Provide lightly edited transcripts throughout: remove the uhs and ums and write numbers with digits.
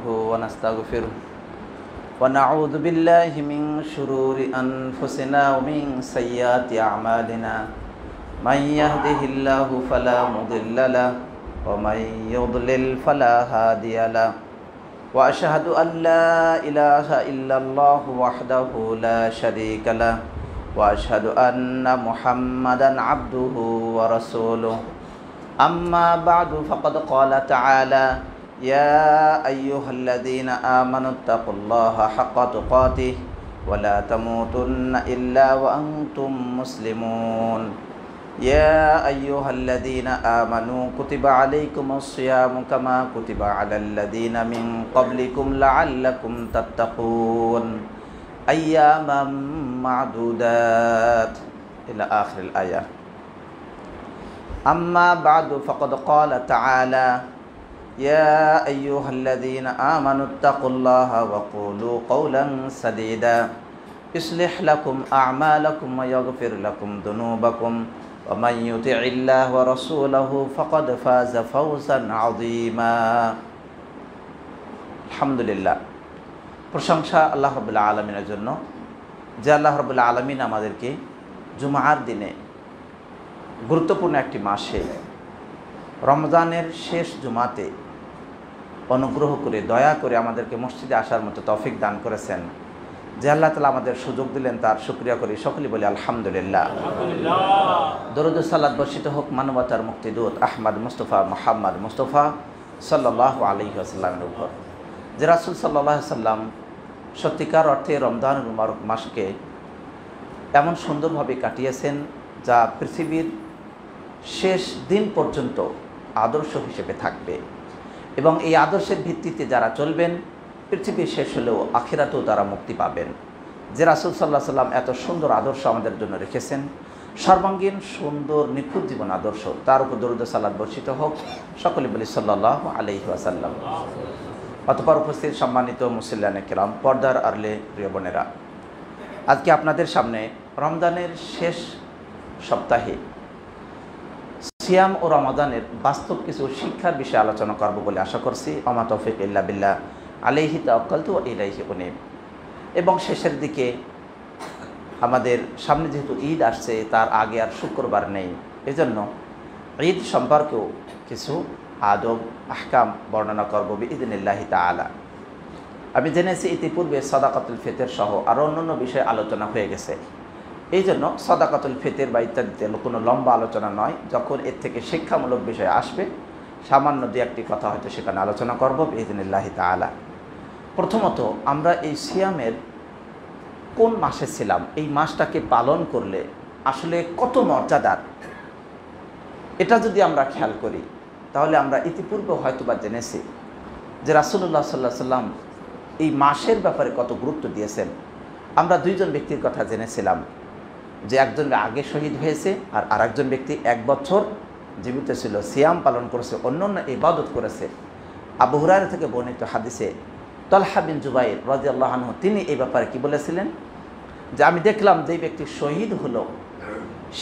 ونستغفره ونعوذ بالله من شرور أنفسنا ومن سيئات أعمالنا من يهده الله فلا مضل له ومن يضلل فلا هادي له وأشهد أن لا إله إلا الله وحده لا شريك له وأشهد أن محمدا عبده ورسوله أما بعد فقد قال تعالى يا أيها الذين آمنوا اتقوا الله حق تقاته ولا تموتن إلا وأنتم مسلمون يا أيها الذين آمنوا كتب عليكم الصيام كما كتب على الذين من قبلكم لعلكم تتقون أياما معدودات إلى آخر الآية. أما بعد فقد قال تعالى يا أيها الذين آمنوا اتقوا الله وقولوا قولا سديدا يصلح لكم أعمالكم ويغفر لكم ذنوبكم ومن يطع الله ورسوله فقد فاز فوزا عظيما. আলহামদুলিল্লাহ, প্রশংসা আল্লাহ রাব্বুল আলামিনের জন্য যে আল্লাহ রাব্বুল আলামিন আমাদেরকে জুমার দিনে গুরুত্বপূর্ণ একটি মাসে রমজানের শেষ জুমাতে অনুগ্রহ করে দয়া করে আমাদেরকে মসজিদে আসার মতো তৌফিক দান করেছেন। যে আল্লাহ তাআলা আমাদের সুযোগ দিলেন তার শুকরিয়া করি, সকলেই বলি আলহামদুলিল্লাহ। দরুদ ও সালাত বর্ষিত হোক মানবতার মুক্তিদূত আহমদ মুস্তফা মুহাম্মদ মুস্তফা সাল্লাল্লাহু আলাইহি ওয়াসাল্লামের উপর, যে রাসূল সাল্লাল্লাহু আলাইহি ওয়াসাল্লাম সত্যিকার অর্থে রমজানুল মুবারক মাসকে এমন সুন্দরভাবে কাটিয়েছেন যা পৃথিবীর শেষ দিন পর্যন্ত আদর্শ হিসেবে থাকবে, এবং এই আদর্শের ভিত্তিতে যারা চলবেন পৃথিবী শেষ হলেও আখিরাতেও তারা মুক্তি পাবেন। যে রাসূল সাল্লাল্লাহু আলাইহি ওয়াসাল্লাম এত সুন্দর আদর্শ আমাদের জন্য রেখেছেন, সর্বাঙ্গীন সুন্দর নিখুঁত জীবন আদর্শ, তার উপর দরুদ ও সালাত বর্ষিত হোক, সকলে বলি সাল্লাল্লাহু আলাইহি ওয়াসাল্লাম। অতঃপর উপস্থিত সম্মানিত মুসল্লিয়ানে কেরাম, পর্দার আড়ালে প্রিয় বোনেরা, আজকে আপনাদের সামনে রমজানের শেষ সপ্তাহে সিয়াম ও রমাদানের বাস্তব কিছু শিক্ষার বিষয়ে আলোচনা করব বলে আশা করছি। ওমা তৌফিক ইল্লা বিল্লাহ, আলাইহি তাওয়াক্কালতু ওয়া ইলাইহি উনীব। এবং শেষের দিকে আমাদের সামনে যেহেতু ঈদ আসছে, তার আগে আর শুক্রবার নেই, এজন্য ঈদ সম্পর্কেও কিছু আদব আহকাম বর্ণনা করব বিইذنিল্লাহি তাআলা। আমি জেনেছি ইতিপূর্বে সাদাকাতুল ফিতর সহ আরও অন্যান্য বিষয়ে আলোচনা হয়ে গেছে, এই জন্য সাদাকাতুল ফিতর বা ইত্যাদিতে কোনো লম্বা আলোচনা নয়। যখন এর থেকে শিক্ষামূলক বিষয় আসবে, সামান্য দু একটি কথা হয়তো সেখানে আলোচনা করব বিইذনিল্লাহি তাআলা। প্রথমত, আমরা এই সিয়ামের কোন মাসে ছিলাম, এই মাসটাকে পালন করলে আসলে কত মর্যাদার, এটা যদি আমরা খেয়াল করি তাহলে আমরা ইতিপূর্বে হয়তোবা জেনেছি যে রাসূলুল্লাহ সাল্লাল্লাহু আলাইহি ওয়াসাল্লাম এই মাসের ব্যাপারে কত গুরুত্ব দিয়েছেন। আমরা দুইজন ব্যক্তির কথা জেনেছিলাম, যে একজন আগে শহীদ হয়েছে আর আরেকজন ব্যক্তি 1 বছর জীবিত ছিল, সিয়াম পালন করেছে, অন্যান্য ইবাদত করেছে। আবু হুরায়রা থেকে বর্ণিত হাদিসে তালহা বিন জুবাইর রাদিয়াল্লাহু আনহু তিনি এই ব্যাপারে কি বলেছিলেন, যে আমি দেখলাম যেই ব্যক্তি শহীদ হলো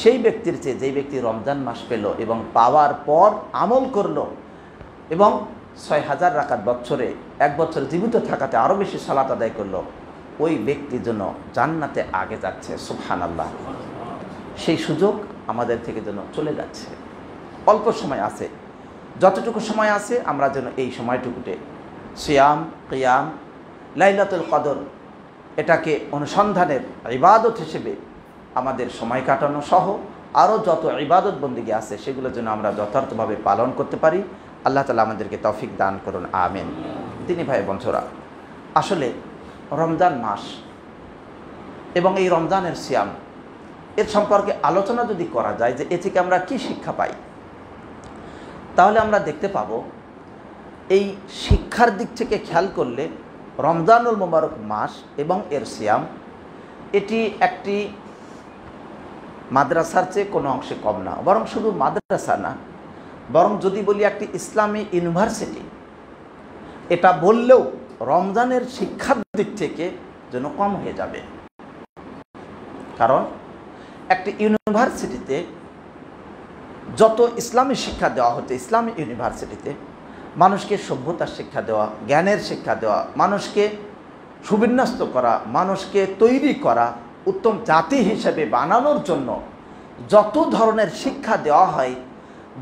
সেই ব্যক্তির চেয়ে যেই ব্যক্তি রমজান মাস পেল এবং পাওয়ার পর আমল করলো এবং 6000 রাকাত বছরে 1 বছর জীবিত থাকাতে আরও বেশি সালাত আদায় করলো, ওই ব্যক্তির জন্য জান্নাতে আগে যাচ্ছে। সুবহানাল্লাহ, সেই সুযোগ আমাদের থেকে যেন চলে যাচ্ছে। অল্প সময় আছে, যতটুকু সময় আছে আমরা যেন এই সময়টুকুতে সিয়াম, কিয়াম, লাইলাতুল কদর এটাকে অনুসন্ধানের ইবাদত হিসেবে আমাদের সময় কাটানো সহ আরও যত ইবাদত বন্দেগী আছে সেগুলো যেন আমরা যথার্থভাবে পালন করতে পারি। আল্লাহ তাআলা আমাদেরকে তৌফিক দান করুন, আমিন। তিনি ভাই বন্ধুরা, আসলে রমজান মাস এবং এই রমজানের সিয়াম এর সম্পর্কে আলোচনা যদি করা যায় যে এ থেকে আমরা কি শিক্ষা পাই, তাহলে আমরা দেখতে পাব এই শিক্ষার দিক থেকে খেয়াল করলে রমজানুল মুবারক মাস এবং এর সিয়াম এটি একটি মাদ্রাসার চেয়ে কোনো অংশে কম না, বরং শুধু মাদ্রাসা না, বরং যদি বলি একটি ইসলামী ইউনিভার্সিটি, এটা বললেও রমজানের শিক্ষার দিক থেকে যেন কম হয়ে যাবে। কারণ একটি ইউনিভার্সিটিতে যত ইসলামী শিক্ষা দেওয়া হতো, ইসলামী ইউনিভার্সিটিতে মানুষকে সভ্যতার শিক্ষা দেওয়া, জ্ঞানের শিক্ষা দেওয়া, মানুষকে সুবিন্যস্ত করা, মানুষকে তৈরি করা, উত্তম জাতি হিসেবে বানানোর জন্য যত ধরনের শিক্ষা দেওয়া হয়,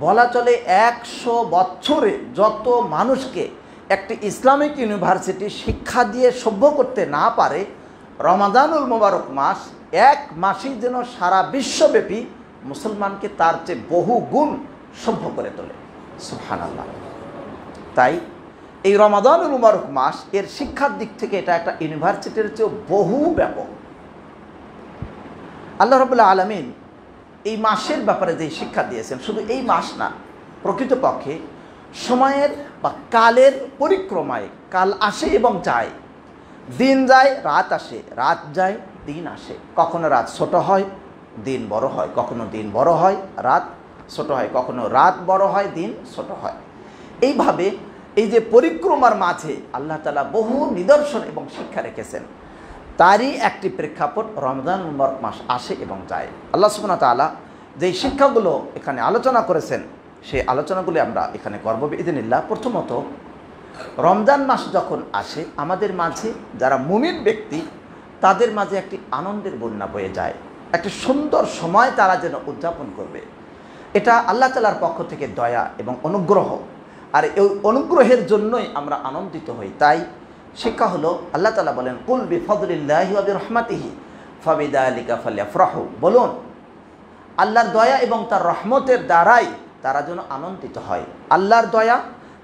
বলা চলে 100 বছরে যত মানুষকে একটি ইসলামিক ইউনিভার্সিটি শিক্ষা দিয়ে সভ্য করতে না পারে, রমাদানুল মোবারক মাস এক মাসই যেন সারা বিশ্বব্যাপী মুসলমানকে তার চেয়ে বহু গুণ সভ্য করে তোলে। সুবহানাল্লাহ। তাই এই রমাদানুল মোবারক মাস এর শিক্ষার দিক থেকে এটা একটা ইউনিভার্সিটির চেয়েও বহু ব্যাপক। আল্লাহ রাব্বুল আলামিন এই মাসের ব্যাপারে যে শিক্ষা দিয়েছেন, শুধু এই মাস না, প্রকৃতপক্ষে সময়ের বা কালের পরিক্রমায় কাল আসে এবং যায়, দিন যায় রাত আসে, রাত যায় দিন আসে। কখনো রাত ছোট হয় দিন বড় হয়, কখনো দিন বড় হয় রাত ছোট হয়, কখনো রাত বড় হয় দিন ছোট হয়। এইভাবে এই যে পরিক্রমার মাঝে আল্লাহ তাআলা বহু নিদর্শন এবং শিক্ষা রেখেছেন, তারই একটি প্রেক্ষাপট রমজান মুবারক মাস আসে এবং যায়। আল্লাহ সুবহানাহু ওয়া তাআলা যেই শিক্ষাগুলো এখানে আলোচনা করেছেন, সেই আলোচনাগুলি আমরা এখানে করব বিইذنিল্লাহ। প্রথমত, রমজান মাস যখন আসে আমাদের মাঝে যারা মুমিন ব্যক্তি, তাদের মাঝে একটি আনন্দের বন্যা বয়ে যায়, একটি সুন্দর সময় তারা যেন উদযাপন করবে। এটা আল্লাহ তাআলার পক্ষ থেকে দয়া এবং অনুগ্রহ, আর এই অনুগ্রহের জন্যই আমরা আনন্দিত হই। তাই শিক্ষা হলো, আল্লাহ তাআলা বলেন, কুল বিফাদলিল্লাহি ওয়া বিরহমাতিহি ফাবিযালিকা ফালইফরাহু, বলুন আল্লাহর দয়া এবং তার রহমতের দ্বারাই তারা যেন আনন্দিত হয়। আল্লাহর দয়া,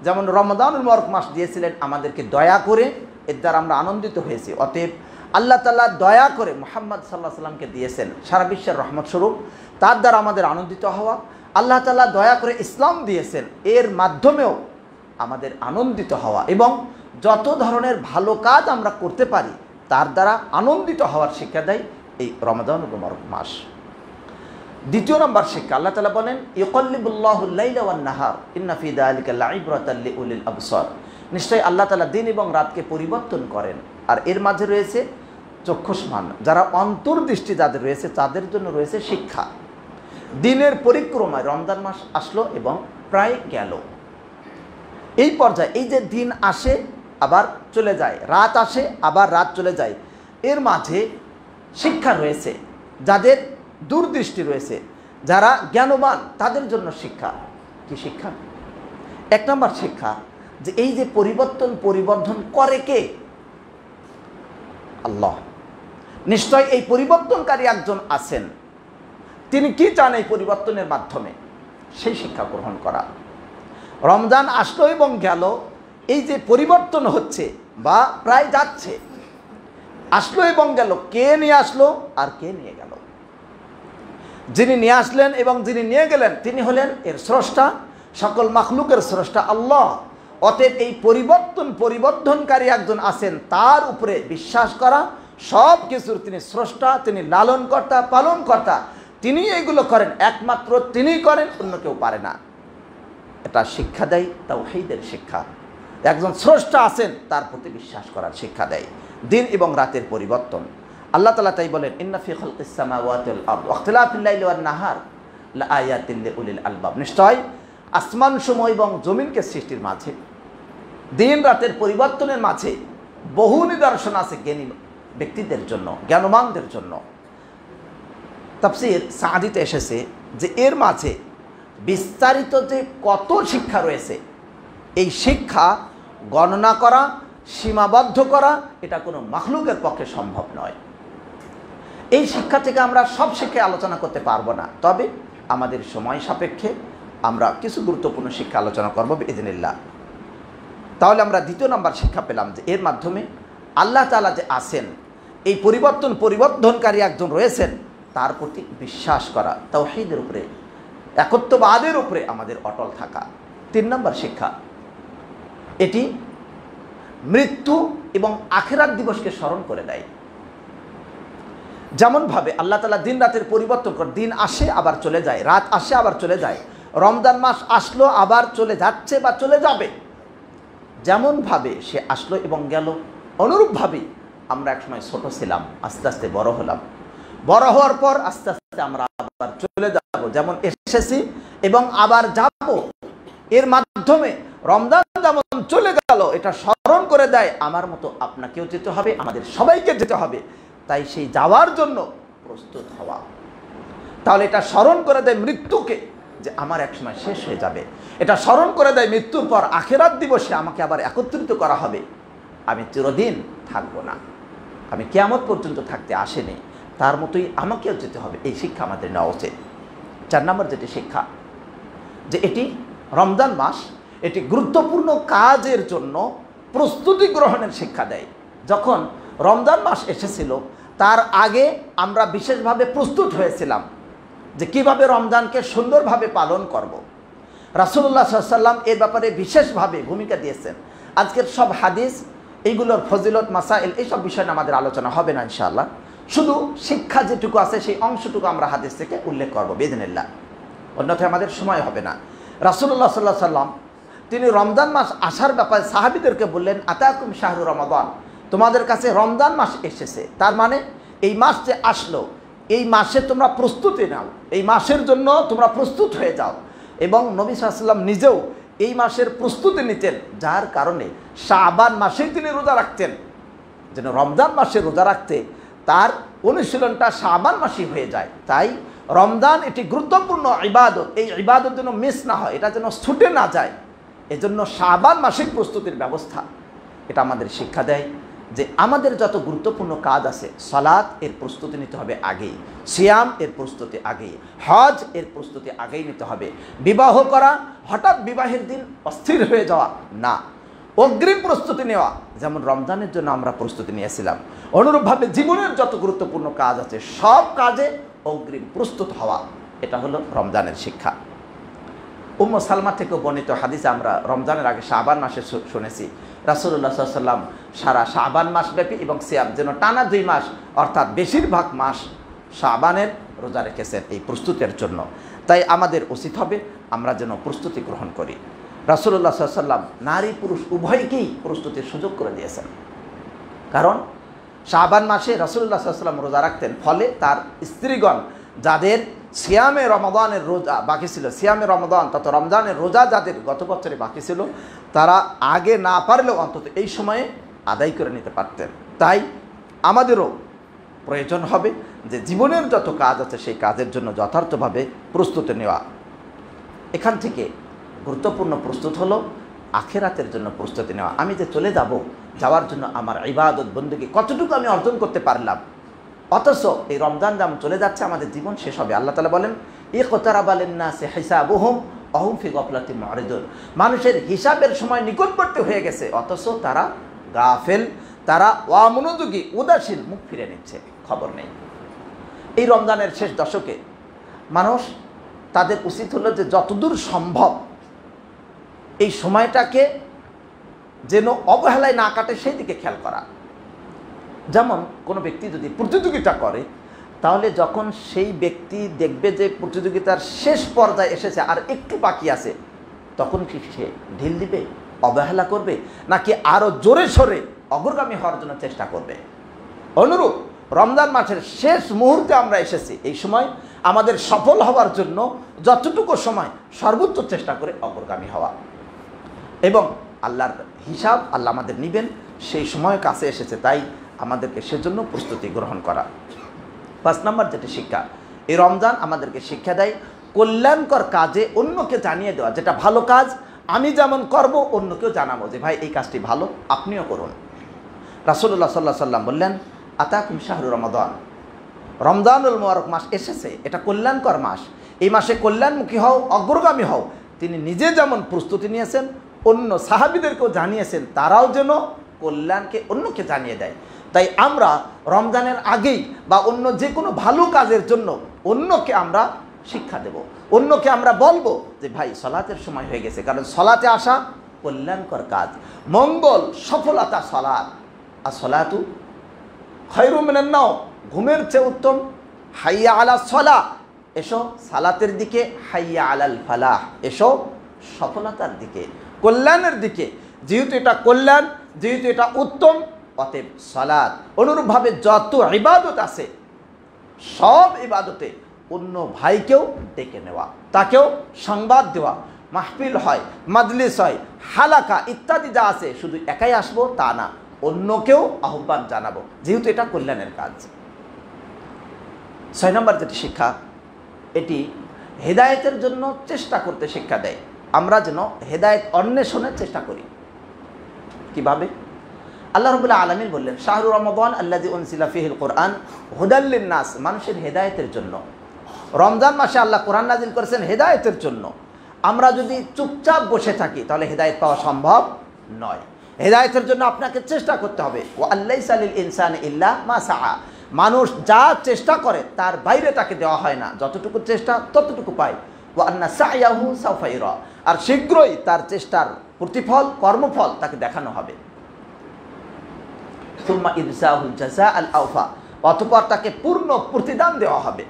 যেমন রমাদানুল মোবারক মাস দিয়েছিলেন আমাদেরকে দয়া করে, এর দ্বারা আমরা আনন্দিত হয়েছি। অতএব আল্লাহ তাআলা দয়া করে মুহাম্মদ সাল্লাল্লাহু আলাইহি সাল্লামকে দিয়েছেন সারা বিশ্বের রহমত স্বরূপ, তার দ্বারা আমাদের আনন্দিত হওয়া। আল্লাহ তাআলা দয়া করে ইসলাম দিয়েছেন, এর মাধ্যমেও আমাদের আনন্দিত হওয়া, এবং যত ধরনের ভালো কাজ আমরা করতে পারি তার দ্বারা আনন্দিত হওয়ার শিক্ষা দেয় এই রমাদানুল মোবারক মাস। দ্বিতীয় নম্বর শিক্ষা, আল্লাহ তাআলা বলেন, ইউকাল্লিবুল্লাহুল লাইলা ওয়ান নাহার ইন্না ফি যালিকা লাইব্রাতাল লিউলিল আবসার, নিশ্চয়ই আল্লাহ তাআলা দিন এবং রাতকে পরিবর্তন করেন, আর এর মাঝে রয়েছে চক্ষুষ্মান, যারা অন্তর্দৃষ্টি যাদের রয়েছে তাদের জন্য রয়েছে শিক্ষা। দিনের পরিক্রমায় রমজান মাস আসলো এবং প্রায় গেল। এই পর্যায়ে এই যে দিন আসে আবার চলে যায়, রাত আসে আবার রাত চলে যায়, এর মাঝে শিক্ষা রয়েছে। যাদের দূরদৃষ্টি রয়েছে, যারা জ্ঞানবান, তাদের জন্য শিক্ষা। কি শিক্ষা? এক নম্বর শিক্ষা, যে এই যে পরিবর্ধন করে কে? আল্লাহ। নিশ্চয় এই পরিবর্তনকারী একজন আছেন, তিনি কি চান এই পরিবর্তনের মাধ্যমে, সেই শিক্ষা গ্রহণ করা। রমজান আসলো এবং গেল, এই যে পরিবর্তন হচ্ছে বা প্রায় যাচ্ছে, আসলো এবং গেল, কে নিয়ে আসলো আর কে নিয়ে গেল? যিনি নিয়ে আসলেন এবং যিনি নিয়ে গেলেন তিনি হলেন এর স্রষ্টা, সকল মাখলুকের স্রষ্টা আল্লাহ। অতএব এই পরিবর্ধনকারী একজন আছেন, তার উপরে বিশ্বাস করা, সব কিছুর তিনি স্রষ্টা, তিনি লালনকর্তা, পালনকর্তা, তিনি এগুলো করেন, একমাত্র তিনিই করেন, অন্য কেউ পারে না। এটা শিক্ষা দেয় তাওহীদের শিক্ষা। একজন স্রষ্টা আছেন, তার প্রতি বিশ্বাস করার শিক্ষা দেয়। দিন এবং রাতের পরিবর্তন, আল্লাহ তাআলা তাই বলেন, ইন্না ফি খালকিস সামাওয়াতি ওয়াল আরদি ওয়া ইখতিলাফিল লাইলি ওয়ান নাহার লাআয়াতিন লিউলিল আলবাব, নিশ্চয় আসমানসমূহ এবং জমিনকে সৃষ্টির মাঝে, দিন রাতের পরিবর্তনের মাঝে বহু নিদর্শন আছে জ্ঞানী ব্যক্তিদের জন্য, জ্ঞানবানদের জন্য। তাফসীর সাদিতে এসেছে যে এর মাঝে বিস্তারিত যে কত শিক্ষা রয়েছে, এই শিক্ষা গণনা করা, সীমাবদ্ধ করা, এটা কোনো মাখলুকের পক্ষে সম্ভব নয়। এই শিক্ষা থেকে আমরা সব শিক্ষা আলোচনা করতে পারবো না, তবে আমাদের সময় সাপেক্ষে আমরা কিছু গুরুত্বপূর্ণ শিক্ষা আলোচনা করব বিইذনিল্লাহ। তাহলে আমরা দ্বিতীয় নম্বর শিক্ষা পেলাম যে এর মাধ্যমে আল্লাহ তাআলা যে আছেন, এই পরিবর্ধনকারী একজন রয়েছেন, তার প্রতি বিশ্বাস করা, তাওহীদের উপরে, একত্ববাদের উপরে আমাদের অটল থাকা। তিন নম্বর শিক্ষা, এটি মৃত্যু এবং আখিরাত দিবসকে স্মরণ করে দেয়। যেমনভাবে আল্লাহ তাআলা দিন রাতের পরিবর্তন করে, দিন আসে আবার চলে যায়, রাত আসে আবার চলে যায়, রমজান মাস আসলো আবার চলে যাচ্ছে বা চলে যাবে, যেমনভাবে সে আসলো এবং গেল, অনুরূপভাবেই আমরা একসময় ছোট ছিলাম, আস্তে আস্তে বড় হলাম, বড় হওয়ার পর আস্তে আস্তে আমরা আবার চলে যাব, যেমন এসেছি এবং আবার যাব। এর মাধ্যমে রমজান যেমন চলে গেল এটা স্মরণ করে দেয় আমার মতো আপনাকেও যেতে হবে, আমাদের সবাইকে যেতে হবে। তাই সেই যাওয়ার জন্য প্রস্তুত হওয়া। তাহলে এটা স্মরণ করে দেয় মৃত্যুকে, যে আমার এক সময় শেষ হয়ে যাবে। এটা স্মরণ করে দেয় মৃত্যুর পর আখিরাত দিবসে আমাকে আবার একত্রিত করা হবে, আমি চিরদিন থাকবো না, আমি কিয়ামত পর্যন্ত থাকতে আসেনি, তার মতোই আমাকেও যেতে হবে। এই শিক্ষা আমাদের নেওয়া উচিত। 4 নম্বর যেটি শিক্ষা, যে এটি রমজান মাস, এটি গুরুত্বপূর্ণ কাজের জন্য প্রস্তুতি গ্রহণের শিক্ষা দেয়। যখন রমজান মাস এসেছিল তার আগে আমরা বিশেষভাবে প্রস্তুত হয়েছিলাম যে কিভাবে রমজানকে সুন্দরভাবে পালন করব। রাসূলুল্লাহ সাল্লাল্লাহু আলাইহি ওয়াসাল্লাম এর ব্যাপারে বিশেষভাবে ভূমিকা দিয়েছেন। আজকের সব হাদিস, এইগুলোর ফজিলত, মাসাইল, এইসব বিষয় নিয়ে আমাদের আলোচনা হবে না ইনশাআল্লাহ। শুধু শিক্ষা যেটুকু আছে সেই অংশটুকু আমরা হাদিস থেকে উল্লেখ করব বিইজনিল্লাহ, অন্যথায় আমাদের সময় হবে না। রাসূলুল্লাহ সাল্লাল্লাহু আলাইহি ওয়াসাল্লাম তিনি রমজান মাস আসার ব্যাপারে সাহাবীদেরকে বললেন, আতাকুম শাহরু রমাদান, তোমাদের কাছে রমজান মাস এসেছে, তার মানে এই মাস যে আসলো এই মাসে তোমরা প্রস্তুতি নাও, এই মাসের জন্য তোমরা প্রস্তুত হয়ে যাও। এবং নবী সাল্লাল্লাহু আলাইহি ওয়াসাল্লাম নিজেও এই মাসের প্রস্তুতি নিতেন, যার কারণে শাবান মাসেই তিনি রোজা রাখতেন। যেন রমজান মাসে রোজা রাখতে তার অনুশীলনটা শাবান মাসেই হয়ে যায়। তাই রমজান এটি গুরুত্বপূর্ণ ইবাদত, এই ইবাদত যেন মিস না হয়, এটা যেন ছুটে না যায়, এজন্য শাবান মাসিক প্রস্তুতির ব্যবস্থা এটা আমাদের শিক্ষা দেয়। যে আমাদের যত গুরুত্বপূর্ণ কাজ আছে, সালাত এর প্রস্তুতি নিতে হবে আগেই, সিয়াম এর প্রস্তুতি আগেই, হজ এর প্রস্তুতি আগেই নিতে হবে। বিবাহ করা, হঠাৎ বিবাহের দিন অস্থির হয়ে যাওয়া না, অগ্রিম প্রস্তুতি নেওয়া, যেমন রমজানের জন্য আমরা প্রস্তুতি নিয়েছিলাম। অনুরূপভাবে জীবনের যত গুরুত্বপূর্ণ কাজ আছে সব কাজে অগ্রিম প্রস্তুত হওয়া, এটা হলো রমজানের শিক্ষা। উম্মে সালমা থেকে বর্ণিত হাদিসে আমরা রমজানের আগে শাবান মাসে শুনেছি রাসূলুল্লাহ সাল্লাল্লাহু আলাইহি ওয়াসাল্লাম সারা শাবান মাস ব্যাপী এবং সিয়াম যেন টানা 2 মাস অর্থাৎ বেশিরভাগ মাস শাবানের রোজা রেখেছেন এই প্রস্তুতির জন্য। তাই আমাদের উচিত হবে আমরা যেন প্রস্তুতি গ্রহণ করি। রাসূলুল্লাহ সাল্লাল্লাহু আলাইহি ওয়াসাল্লাম নারী পুরুষ উভয়কেই প্রস্তুতির সুযোগ করে দিয়েছেন, কারণ শাবান মাসে রাসূলুল্লাহ সাল্লাল্লাহু আলাইহি ওয়াসাল্লাম রোজা রাখতেন, ফলে তার স্ত্রীগণ যাদের সিয়ামে রমাদানের রোজা বাকি ছিল, সিয়ামে রমাদান তত রমজানের রোজা যাদের গত বছরে বাকি ছিল, তারা আগে না পারলেও অন্তত এই সময়ে আদায় করে নিতে পারতেন। তাই আমাদেরও প্রয়োজন হবে যে জীবনের যত কাজ আছে সেই কাজের জন্য যথার্থভাবে প্রস্তুতি নেওয়া। এখান থেকে গুরুত্বপূর্ণ প্রস্তুত হলো আখিরাতের জন্য প্রস্তুতি নেওয়া। আমি যে চলে যাব, যাওয়ার জন্য আমার ইবাদত বন্দেগী কতটুকু আমি অর্জন করতে পারলাম, অথচ এই রমজান যেমন চলে যাচ্ছে আমাদের জীবন শেষ হবে। আল্লাহ তাআলা বলেন, ইকতারাবা লিন-নাসি হিসাবুহুম ওয়া হুম ফি গাফলাতিন মুরিদুন, মানুষের হিসাবের সময় নিকটবর্তী হয়ে গেছে অথচ তারা গাফেল, তারা অমনোযোগী, উদাসীন, মুখ ফিরে নিচ্ছে, খবর নেই। এই রমজানের শেষ দশকে মানুষ তাদের উচিত হলো যে যতদূর সম্ভব এই সময়টাকে যেন অবহেলায় না কাটে সেই দিকে খেয়াল করা। যেমন কোনো ব্যক্তি যদি প্রতিযোগিতা করে, তাহলে যখন সেই ব্যক্তি দেখবে যে প্রতিযোগিতার শেষ পর্যায়ে এসেছে আর একটু বাকি আছে, তখন কি সে ঢিল দিবে, অবহেলা করবে, নাকি আরও জোরে সোরে অগ্রগামী হওয়ার জন্য চেষ্টা করবে? অনুরূপ রমজান মাসের শেষ মুহূর্তে আমরা এসেছি, এই সময় আমাদের সফল হওয়ার জন্য যতটুকু সময় সর্বোচ্চ চেষ্টা করে অগ্রগামী হওয়া, এবং আল্লাহর হিসাব আল্লাহ আমাদের নেবেন সেই সময় কাছে এসেছে, তাই আমাদেরকে সেজন্য প্রস্তুতি গ্রহণ করা। 5 নম্বর যেটি শিক্ষা, এই রমজান আমাদেরকে শিক্ষা দেয় কল্যাণকর কাজে অন্যকে জানিয়ে দেওয়া। যেটা ভালো কাজ আমি যেমন করব অন্যকেও জানাবো যে ভাই এই কাজটি ভালো, আপনিও করুন। রাসূলুল্লাহ সাল্লাল্লাহু আলাইহি ওয়াসাল্লাম বললেন, আতাকুম শাহরু রমাদান, রমজানুল মুবারক মাস এসেছে, এটা কল্যাণকর মাস, এই মাসে কল্যাণমুখী হও, অগ্রগামী হও। তিনি নিজে যেমন প্রস্তুতি নিয়েছেন, অন্য সাহাবীদেরকেও জানিয়েছেন, তারাও যেন কল্যাণকে অন্যকে জানিয়ে দেয়। তাই আমরা রমজানের আগেই বা অন্য যে কোনো ভালো কাজের জন্য অন্যকে আমরা শিক্ষা দেব, অন্যকে আমরা বলবো যে ভাই সালাতের সময় হয়ে গেছে, কারণ সালাতে আসা কল্যাণকর কাজ, মঙ্গল, সফলতা সালাত। আর সালাতু খায়রুম মিনান নাওম, ঘুমের চেয়ে উত্তম। হাইয়া আলা সালাহ, এসো সালাতের দিকে, হাইয়া আলাল ফালাহ, এসো সফলতার দিকে, কল্যাণের দিকে। যেহেতু এটা কল্যাণ, যেহেতু এটা উত্তম, অতএব সালাত। অনুরূপভাবে যত ইবাদত আছে সব ইবাদতে অন্য ভাইকেও ডেকে নেওয়া, তাকেও সংবাদ দেওয়া, মাহফিল হয়, মাজলিস হয়, হালাকা ইত্যাদি যা আছে, শুধু একাই আসবো তা না, অন্যকেও আহ্বান জানাবো, যেহেতু এটা কল্যাণের কাজ। 6 নম্বর যেটি শিক্ষা, এটি হেদায়েতের জন্য চেষ্টা করতে শিক্ষা দেয়। আমরা যেন হেদায়েত অন্বেষণের চেষ্টা করি। কিভাবে? আল্লাহ রাব্বুল আলামিন বললেন, শাহরু রমাদান আল্লাযী উনজিলা ফীহিল কুরআন হুদাল লিন-নাস, মানুষের হেদায়েতের জন্য। রমজান মাসে আল্লাহ কোরআন নাজিল করেছেন হেদায়েতের জন্য। আমরা যদি চুপচাপ বসে থাকি তাহলে হেদায়েত পাওয়া সম্ভব নয়। হেদায়েতের জন্য আপনাকে চেষ্টা করতে হবে। ওয়া আল্লাইসা লিল ইনসানি ইল্লা মা সাআ, মানুষ যা চেষ্টা করে তার বাইরে তাকে দেওয়া হয় না, যতটুকু চেষ্টা ততটুকু পায়। ওয়া আন্না সা'য়াহু সাওফা ইউরা, আর শীঘ্রই তার চেষ্টার প্রতিফল, কর্মফল তাকে দেখানো হবে। সুম্মা ইরসাহুল জাযাআল আওফা, অতঃপর তাকে পূর্ণ প্রতিদান দেওয়া হবে।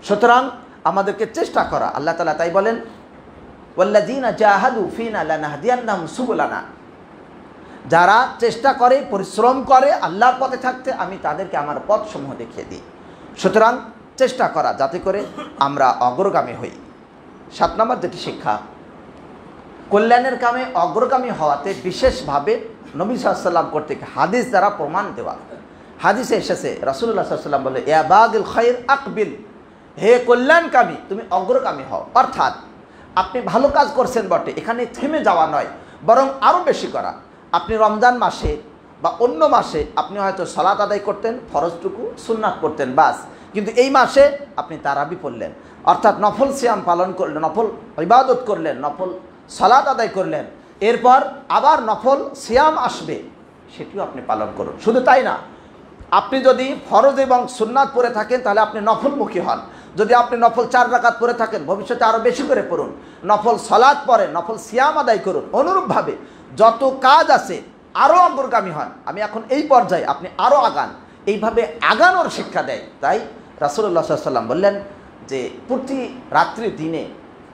সুতরাং আমাদেরকে চেষ্টা করা। আল্লাহ তাআলা তাই বলেন, ওয়াল্লাযীনা জাহাদু ফীনা লানাহদিয়ান্নাহুম সুবুলানা, যারা চেষ্টা করে, পরিশ্রম করে আল্লাহর পথে থাকতে, আমি তাদেরকে আমার পথসমূহ দেখিয়ে দিই। সুতরাং চেষ্টা করা যাতে করে আমরা অগ্রগামী হই। 7 নম্বর যেটি শিক্ষা, কল্যাণের কামে অগ্রগামী হওয়াতে বিশেষভাবে নবী সাল্লাল্লাহু আলাইহি ওয়াসাল্লাম কর্তৃক হাদিস দ্বারা প্রমাণ দেওয়া। হাদিসে এসেছে, রাসূলুল্লাহ সাল্লাল্লাহু আলাইহি ওয়াসাল্লাম বলে, ইয়া বাগিল খায়র আকবিল, হে কল্যাণকামী তুমি অগ্রগামী হও। অর্থাৎ আপনি ভালো কাজ করছেন বটে, এখানে থেমে যাওয়া নয়, বরং আরও বেশি করা। আপনি রমজান মাসে বা অন্য মাসে আপনি হয়তো সালাত আদায় করতেন, ফরজটুকু সুন্নাত করতেন, বাস। কিন্তু এই মাসে আপনি তারাবি পড়লেন, অর্থাৎ নফল সিয়াম পালন করলেন, নফল ইবাদত করলেন, নফল সালাত আদায় করলেন। এরপর আবার নফল সিয়াম আসবে, সেটিও আপনি পালন করুন। শুধু তাই না, আপনি যদি ফরজ এবং সুন্নাত পড়ে থাকেন তাহলে আপনি নফলমুখী হন। যদি আপনি নফল 4 রাকাত পড়ে থাকেন, ভবিষ্যতে আরও বেশি করে পড়ুন। নফল সালাত পড়েন, নফল সিয়াম আদায় করুন। অনুরূপভাবে যত কাজ আছে আরও অগ্রগামী হন। আমি এখন এই পর্যায়ে, আপনি আরও আগান। এইভাবে আগানোর শিক্ষা দেয়। তাই রাসূলুল্লাহ সাল্লাল্লাহু আলাইহি ওয়াসাল্লাম বললেন যে প্রতি রাত্রি দিনে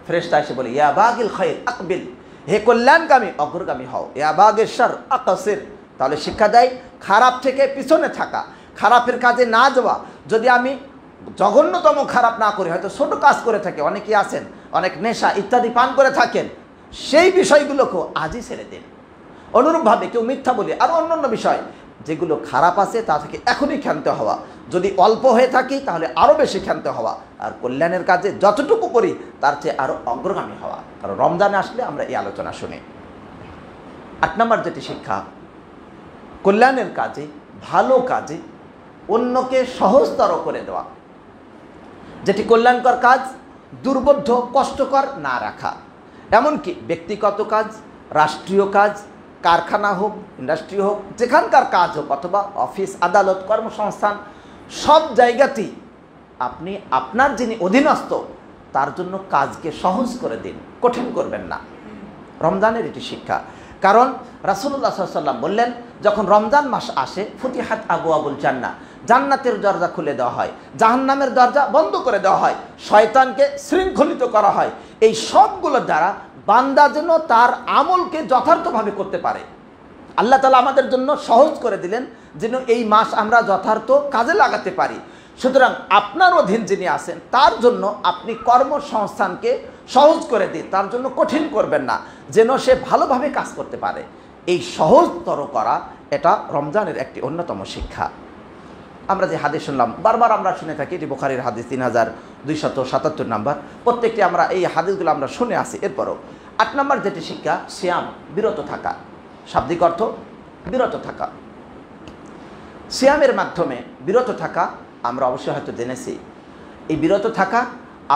ফেরেশতা এসে বলে, ইয়া বাগিল খায়র আকবিল, হে কল্যাণকামী অগ্রগামী হও। ইয়া বাগিল শার আকসির, তাহলে শিক্ষা দেয় খারাপ থেকে পিছনে থাকা, খারাপের কাজে না যাওয়া। যদি আমি জঘন্যতম খারাপ না করি, হয়তো ছোট কাজ করে থাকে, অনেকেই আছেন অনেক নেশা ইত্যাদি পান করে থাকেন, সেই বিষয়গুলোকেও আজই ছেড়ে দিন। অনুরূপভাবে কেউ মিথ্যা বলে, আর অন্যান্য বিষয় যেগুলো খারাপ আছে তা থেকে এখনই ক্ষান্ত হওয়া। যদি অল্প হয়ে থাকি তাহলে আরও বেশি ক্ষান্ত হওয়া। আর কল্যাণের কাজে যতটুকু করি তার চেয়ে আরও অগ্রগামী হওয়া। কারণ রমজানে আসলে আমরা এই আলোচনা শুনি। 8 নম্বর যেটি শিক্ষা, কল্যাণের কাজে, ভালো কাজে অন্যকে সহজতর করে দেওয়া। যেটি কল্যাণকর কাজ দুর্বোধ্য, কষ্টকর না রাখা। এমনকি ব্যক্তিগত কাজ, রাষ্ট্রীয় কাজ, কারখানা হোক, ইন্ডাস্ট্রি হোক, যেখানকার কাজ হোক, অথবা অফিস, আদালত, কর্মসংস্থান, সব জায়গাতেই আপনি আপনার যিনি অধীনস্থ তার জন্য কাজকে সহজ করে দিন, কঠিন করবেন না। রমজানের এটি শিক্ষা। কারণ রাসূলুল্লাহ সাল্লাল্লাহু আলাইহি ওয়াসাল্লাম বললেন, যখন রমজান মাস আসে ফুতিহাত আবওয়াবুল জান্নাহ, জান্নাতের দরজা খুলে দেওয়া হয়, জাহান্নামের দরজা বন্ধ করে দেওয়া হয়, শয়তানকে শৃঙ্খলিত করা হয়। এই সবগুলোর দ্বারা বান্দা যেন তার আমলকে যথার্থভাবে করতে পারে। আল্লাহ তাআলা আমাদের জন্য সহজ করে দিলেন যেন এই মাস আমরা যথার্থ কাজে লাগাতে পারি। সুতরাং আপনার অধীন যিনি আছেন তার জন্য আপনি কর্মসংস্থানকে সহজ করে দিন, তার জন্য কঠিন করবেন না, যেন সে ভালোভাবে কাজ করতে পারে। এই সহজতর করা, এটা রমজানের একটি অন্যতম শিক্ষা। আমরা যে হাদিস শুনলাম, বারবার আমরা শুনে থাকি, এটি বুখারীর হাদিস 3277 নম্বর। প্রত্যেকটি আমরা এই হাদিসগুলো আমরা শুনে আসি। এরপরও 8 নম্বর যেটি শিক্ষা, সিয়াম, বিরত থাকা। শাব্দিক অর্থ বিরত থাকা। সিয়ামের মাধ্যমে বিরত থাকা আমরা অবশ্যই হয়তো জেনেছি। এই বিরত থাকা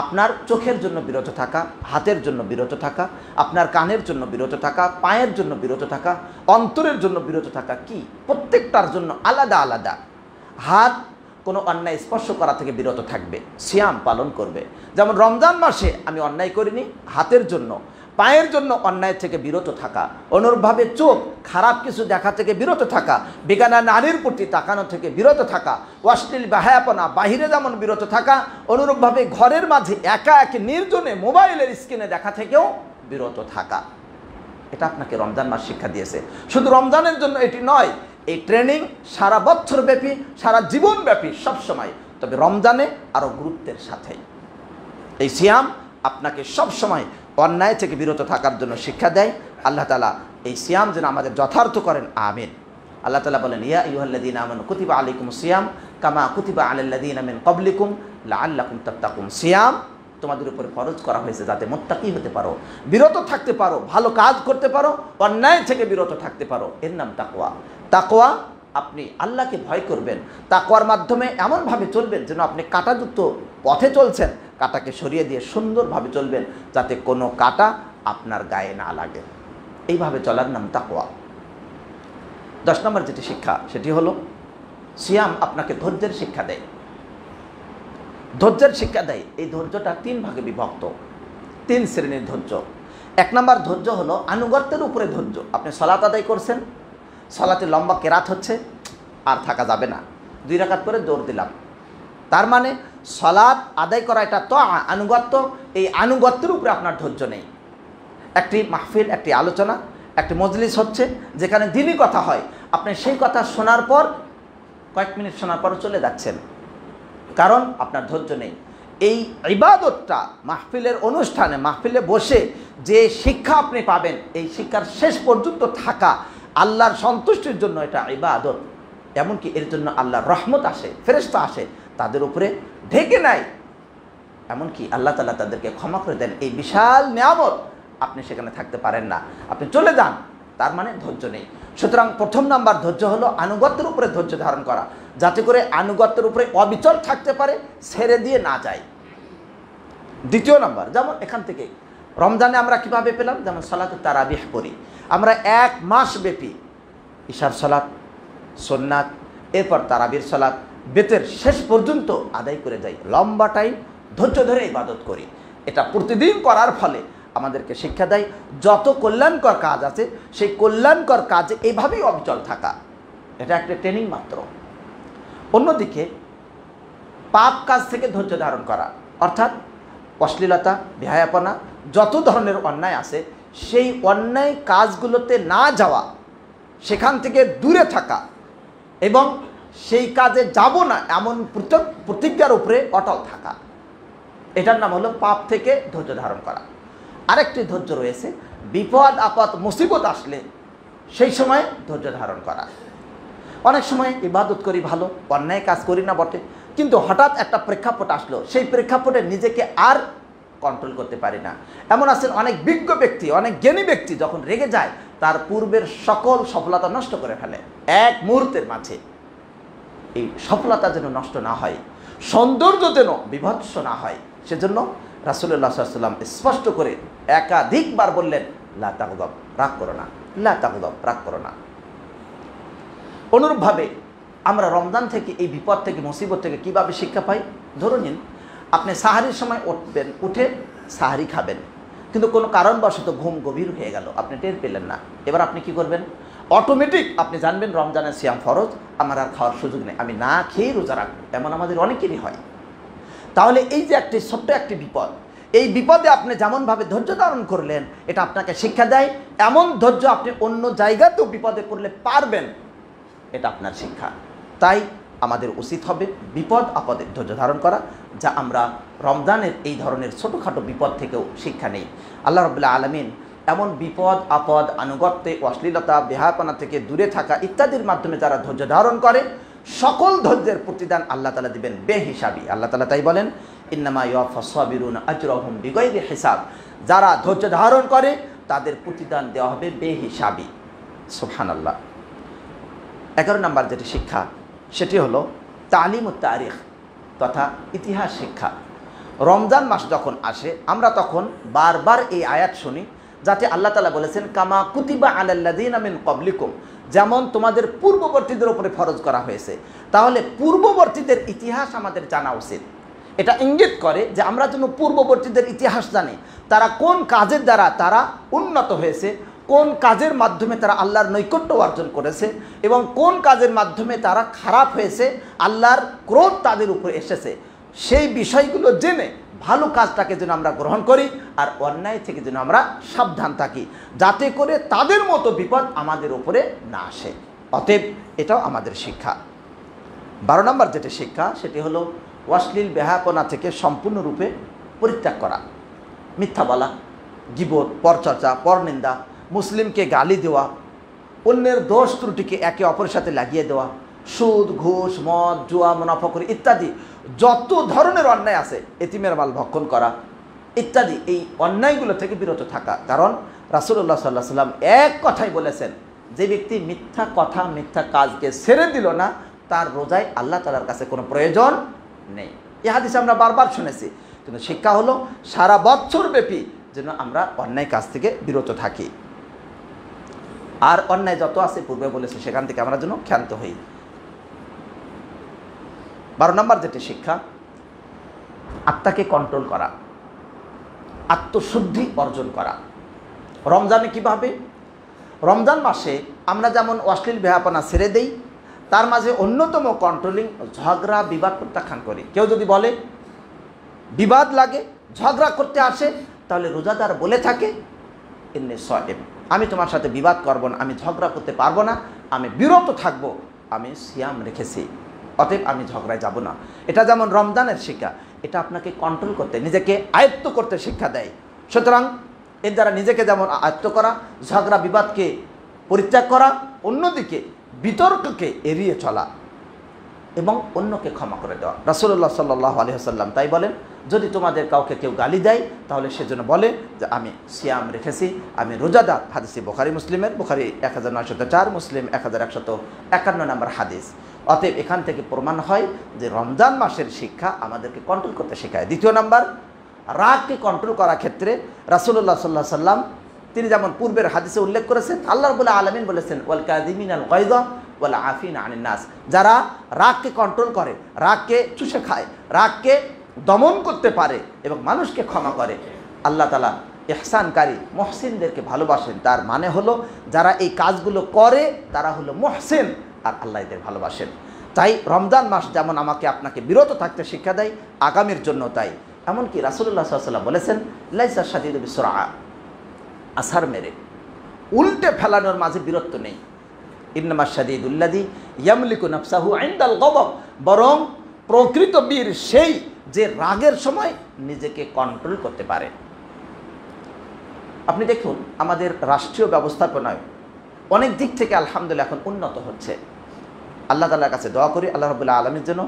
আপনার চোখের জন্য বিরত থাকা, হাতের জন্য বিরত থাকা, আপনার কানের জন্য বিরত থাকা, পায়ের জন্য বিরত থাকা, অন্তরের জন্য বিরত থাকা। কি প্রত্যেকটার জন্য আলাদা আলাদা। হাত কোনো অন্যায় স্পর্শ করা থেকে বিরত থাকবে, সিয়াম পালন করবে। যেমন রমজান মাসে আমি অন্যায় করিনি, হাতের জন্য, পায়ের জন্য অন্যায় থেকে বিরত থাকা। অনুরূপভাবে চোখ খারাপ কিছু দেখা থেকে বিরত থাকা, বেগানা নারীর প্রতি তাকানো থেকে বিরত থাকা, অশ্লীল বাহায়াপনা বাহিরে যেমন বিরত থাকা, অনুরূপভাবে ঘরের মাঝে একা একা নির্জনে মোবাইলের স্ক্রিনে দেখা থেকেও বিরত থাকা। এটা আপনাকে রমজান মাস শিক্ষা দিয়েছে। শুধু রমজানের জন্য এটি নয়, এই ট্রেনিং সারা বছর ব্যাপী, সারা জীবন ব্যাপী, সবসময়। তবে রমজানে আরও গুরুত্বের সাথে এই সিয়াম আপনাকে সব সময় অন্যায় থেকে বিরত থাকার জন্য শিক্ষা দেয়। আল্লাহ তাআলা এই সিয়াম যেন আমাদের যথার্থ করেন, আমিন। আল্লাহ তাআলা বলেন, ইয়া আইয়ুহাল্লাযীনা আমানু কুতিবা আলাইকুমুস সিয়াম কামা কুতিবা আলাল্লাযীনা মিন ক্বাবলিকুম লাআল্লাকুম তাত্তাকুন। সিয়াম তোমাদের উপরে ফরজ করা হয়েছে যাতে মুত্তাকি হতে পারো, বিরত থাকতে পারো, ভালো কাজ করতে পারো, অন্যায় থেকে বিরত থাকতে পারো। এর নাম তাকওয়া। তাকওয়া, আপনি আল্লাহকে ভয় করবেন, তাকওয়ার মাধ্যমে এমনভাবে চলবেন যেন আপনি কাঁটাযুক্ত পথে চলছেন, কাঁটাকে সরিয়ে দিয়ে সুন্দরভাবে চলবেন যাতে কোনো কাঁটা আপনার গায়ে না লাগে। এইভাবে চলার নাম তাকওয়া। 10 নম্বর যেটি শিক্ষা সেটি হলো সিয়াম আপনাকে ধৈর্যের শিক্ষা দেয়। ধৈর্যের শিক্ষা দেয়। এই ধৈর্যটা 3 ভাগে বিভক্ত, 3 শ্রেণীর ধৈর্য। 1 নম্বর ধৈর্য হলো আনুগত্যের উপরে ধৈর্য। আপনি সালাত আদায় করছেন, সালাতে লম্বা কেরাত হচ্ছে, আর থাকা যাবে না, 2 রাকাত করে দৌড় দিলাম। তার মানে সালাত আদায় করা এটা তো আনুগত্য। এই আনুগত্যের উপরে আপনার ধৈর্য নেই। একটি মাহফিল, একটি আলোচনা, একটি মজলিস হচ্ছে যেখানে দিনই কথা হয়, আপনি সেই কথা শোনার পর কয়েক মিনিট শোনার পর চলে যাচ্ছেন, কারণ আপনার ধৈর্য নেই। এই ইবাদতটা মাহফিলের অনুষ্ঠানে, মাহফিলে বসে যে শিক্ষা আপনি পাবেন, এই শিক্ষার শেষ পর্যন্ত থাকা আল্লাহর সন্তুষ্টির জন্য এটা ইবাদত। এমনকি এর জন্য আল্লাহর রহমত আসে, ফেরেশতা আসে, তাদের উপরে ঢেকে নেয়, এমনকি আল্লাহ তাআলা তাদেরকে ক্ষমা করে দেন। এই বিশাল নিয়ামত আপনি সেখানে থাকতে পারেন না, আপনি চলে যান, তার মানে ধৈর্য নেই। সুতরাং 1 নাম্বার ধৈর্য হলো আনুগত্যের উপরে ধৈর্য ধারণ করা, যাতে করে আনুগত্যের উপরে অবিচল থাকতে পারে, ছেড়ে দিয়ে না যায়। 2 নাম্বার, যেমন এখান থেকে রমজানে আমরা কিভাবে পেলাম, যেমন সালাতুত তারাবিহ পড়ি আমরা 1 মাস ব্যাপী, ইশার সালাত, সুন্নাত, এরপর তারাবির সালাত, বেতের শেষ পর্যন্ত আদায় করে যাই, লম্বা টাইম ধৈর্য ধরে ইবাদত করি। এটা প্রতিদিন করার ফলে আমাদেরকে শিক্ষা দেয় যত কল্যাণকর কাজ আছে সেই কল্যাণকর কাজে এইভাবেই অবিচল থাকা, এটা একটা ট্রেনিং মাত্র। অন্যদিকে পাপ কাজ থেকে ধৈর্য ধারণ করা, অর্থাৎ অশ্লীলতা, বেহায়াপনা, যত ধরনের অন্যায় আছে সেই অন্যায় কাজগুলোতে না যাওয়া, সেখান থেকে দূরে থাকা এবং সেই কাজে যাব না এমন প্রতিজ্ঞার উপরে অটল থাকা, এটার নাম হলো পাপ থেকে ধৈর্য ধারণ করা। আরেকটি ধৈর্য রয়েছে বিপদ আপদ মুসিবত আসলে সেই সময় ধৈর্য ধারণ করা। অনেক সময় ইবাদত করি ভালো, অন্যায় কাজ করি না বটে, কিন্তু হঠাৎ একটা প্রেক্ষাপট আসলো, সেই প্রেক্ষাপটে নিজেকে আর কন্ট্রোল করতে পারি না। এমন আছেন অনেক বিজ্ঞ ব্যক্তি, অনেক জ্ঞানী ব্যক্তি, যখন রেগে যায় তার পূর্বের সকল সফলতা নষ্ট করে ফেলে এক মুহূর্তের মাঝে। এই সফলতা যেন নষ্ট না হয়, সৌন্দর্য যেন বিভৎস না হয়, সেজন্য রাসূলুল্লাহ সাল্লাল্লাহু আলাইহি ওয়াসাল্লাম স্পষ্ট করে একাধিকবার বললেন, লা তাগদাব, রাগ করো না, লা তাগদাব, রাগ করো না। অনুরূপভাবে আমরা রমজান থেকে, এই বিপদ থেকে, মুসিবত থেকে কিভাবে শিক্ষা পাই? ধরে নিন আপনি সাহারির সময় উঠবেন, উঠে সাহারি খাবেন, কিন্তু কোনো কারণবশত ঘুম গভীর হয়ে গেল, আপনি টের পেলেন না। এবার আপনি কি করবেন? অটোমেটিক আপনি জানবেন রমজানের সিয়াম ফরজ, আমার আর খাওয়ার সুযোগ নেই, আমি না খেয়ে রোজা রাখবো। এমন আমাদের অনেকেরই হয়। তাহলে এই যে একটি ছোট্ট একটি বিপদ, এই বিপদে আপনি যেমনভাবে ধৈর্য ধারণ করলেন, এটা আপনাকে শিক্ষা দেয় এমন ধৈর্য আপনি অন্য জায়গাতেও বিপদে পড়লে পারবেন, এটা আপনার শিক্ষা। তাই আমাদের উচিত হবে বিপদ আপদে ধৈর্য ধারণ করা, যা আমরা রমজানের এই ধরনের ছোটোখাটো বিপদ থেকেও শিক্ষা নেই। আল্লাহ রাব্বুল আলামিন এমন বিপদ আপদ, আনুগত্যে, অশ্লীলতা, বেহায়াপনা থেকে দূরে থাকা ইত্যাদির মাধ্যমে যারা ধৈর্য ধারণ করে, সকল ধৈর্যের প্রতিদান আল্লাহ তাআলা দিবেন বেহিসাবি। আল্লাহ তাআলা তাই বলেন, ইন্নামা ইউওয়াফাস সাবিরুনা আজরাহুম বিগাইরি হিসাব। যারা ধৈর্য ধারণ করে তাদের প্রতিদান দেওয়া হবে বেহিসাবি। সুবহানাল্লাহ। 11 নম্বর যেটি শিক্ষা সেটি হলো তালিমুত তারিখ, তথা ইতিহাস শিক্ষা। রমজান মাস যখন আসে আমরা তখন বারবার এই আয়াত শুনি, যাতে আল্লাহ তাআলা বলেছেন, কামা কুতিবা আলাল্লাযীনা মিন ক্বাবলিকুম, যেমন তোমাদের পূর্ববর্তীদের উপরে ফরজ করা হয়েছে। তাহলে পূর্ববর্তীদের ইতিহাস আমাদের জানা উচিত। এটা ইঙ্গিত করে যে আমরা যেন পূর্ববর্তীদের ইতিহাস জানি, তারা কোন কাজের দ্বারা তারা উন্নত হয়েছে, কোন কাজের মাধ্যমে তারা আল্লাহর নৈকট্য অর্জন করেছে এবং কোন কাজের মাধ্যমে তারা খারাপ হয়েছে, আল্লাহর ক্রোধ তাদের উপরে এসেছে। সেই বিষয়গুলো জেনে ভালো কাজটাকে যেন আমরা গ্রহণ করি আর অন্যায় থেকে যেন আমরা সাবধান থাকি, যাতে করে তাদের মতো বিপদ আমাদের উপরে না আসে। অতএব এটাও আমাদের শিক্ষা। 12 নম্বর যেটি শিক্ষা সেটি হলো অশ্লীল বেহায়াপনা থেকে সম্পূর্ণরূপে পরিত্যাগ করা। মিথ্যা বলা, গীবত, পরচর্চা, পরনিন্দা, মুসলিমকে গালি দেওয়া, অন্যের দোষ ত্রুটিকে একে অপরের সাথে লাগিয়ে দেওয়া, সুদ, ঘুষ, মদ, জুয়া, মুনাফাখুরি ইত্যাদি যত ধরনের অন্যায় আছে, এতিমের মাল ভক্ষণ করা ইত্যাদি, এই অন্যায়গুলো থেকে বিরত থাকা। কারণ রাসূলুল্লাহ সাল্লাল্লাহু আলাইহি ওয়াসাল্লাম এক কথাই বলেছেন, যে ব্যক্তি মিথ্যা কথা, মিথ্যা কাজকে ছেড়ে দিল না, তার রোজায় আল্লাহ তাআলার কাছে কোনো প্রয়োজন নেই। এই হাদিস আমরা বারবার শুনেছি, কিন্তু শিক্ষা হলো সারা বছর ব্যাপী যেন আমরা অন্যায় কাজ থেকে বিরত থাকি। আর অন্যায় যত আছে পূর্বে বলেছি, সেখান থেকে আমরা যেন ক্ষান্ত হই। 12 নম্বর যেটি শিক্ষা, আত্মাকে কন্ট্রোল করা, আত্মশুদ্ধি অর্জন করা। রমজানে কিভাবে? রমজান মাসে আমরা যেমন অশ্লীল বেহাপনা ছেড়ে দেই, তার মাঝে অন্যতম কন্ট্রোলিং ঝগড়া বিবাদ প্রত্যাখ্যান করি। কেউ যদি বলে, বিবাদ লাগে, ঝগড়া করতে আসে, তাহলে রোজাদার বলে থাকে, ইন্নী সাইম, আমি তোমার সাথে বিবাদ করব না, আমি ঝগড়া করতে পারবো না, আমি বিরত থাকব, আমি সিয়াম রেখেছি, অতএব আমি ঝগড়ায় যাব না। এটা যেমন রমজানের শিক্ষা, এটা আপনাকে কন্ট্রোল করতে, নিজেকে আয়ত্ত করতে শিক্ষা দেয়। সুতরাং এর দ্বারা নিজেকে যেমন আয়ত্ত করা, ঝগড়া বিবাদকে পরিত্যাগ করা, অন্যদিকে বিতর্ককে এড়িয়ে চলা এবং অন্যকে ক্ষমা করে দেওয়া। রাসূলুল্লাহ সাল্লাল্লাহু আলাইহি ওয়াসাল্লাম তাই বলেন, যদি তোমাদের কাউকে কেউ গালি দেয়, তাহলে সেজন্য বলে যে আমি সিয়াম রেখেছি, আমি রোজাদার। হাদিসে বুখারী মুসলিমের, বুখারী 1904, মুসলিম 1151 নম্বর হাদিস। অতএব এখান থেকে প্রমাণ হয় যে রমজান মাসের শিক্ষা আমাদেরকে কন্ট্রোল করতে শেখায়। 2 নম্বর, রাগকে কন্ট্রোল করার ক্ষেত্রে রাসূলুল্লাহ সাল্লাল্লাহু আলাইহি ওয়াসাল্লাম তিনি যেমন পূর্বের হাদিসে উল্লেখ করেছেন, আল্লাহ রাব্বুল আলামিন বলেছেন, ওয়াল কাযিমিনাল গায়যা ওয়াল আফিনা আনিন নাস, যারা রাগকে কন্ট্রোল করে, রাগকে চুষে খায়, রাগকে দমন করতে পারে এবং মানুষকে ক্ষমা করে, আল্লাহ তাআলা ইহসানকারী মুহসিনদেরকে ভালোবাসেন। তার মানে হলো যারা এই কাজগুলো করে তারা হলো মুহসিন, আর আল্লাহ এদের ভালোবাসেন। তাই রমজান মাস যেমন আমাকে আপনাকে বিরত থাকতে শিক্ষা দেয়, আগামীর জন্য তাই। এমনকি রাসূলুল্লাহ সাল্লাল্লাহু আলাইহি ওয়াসাল্লাম বলেছেন, লাইসা শাদীদু বিসুরআ, আসার মেরে উল্টে ফেলানোর মাঝে বীরত্ব নেই। ইন্নামা শাদীদুল্লাযী ইয়ামলিকু নাফসাহু ইনদাল গযব, বরং প্রকৃত বীর সেই যে রাগের সময় নিজেকে কন্ট্রোল করতে পারে। আপনি দেখুন, আমাদের রাষ্ট্রীয় ব্যবস্থাপনায় অনেক দিক থেকে আলহামদুলিল্লাহ এখন উন্নত হচ্ছে। আল্লাহ তাআলার কাছে দোয়া করি, আল্লাহ রাব্বুল আলামিন যেন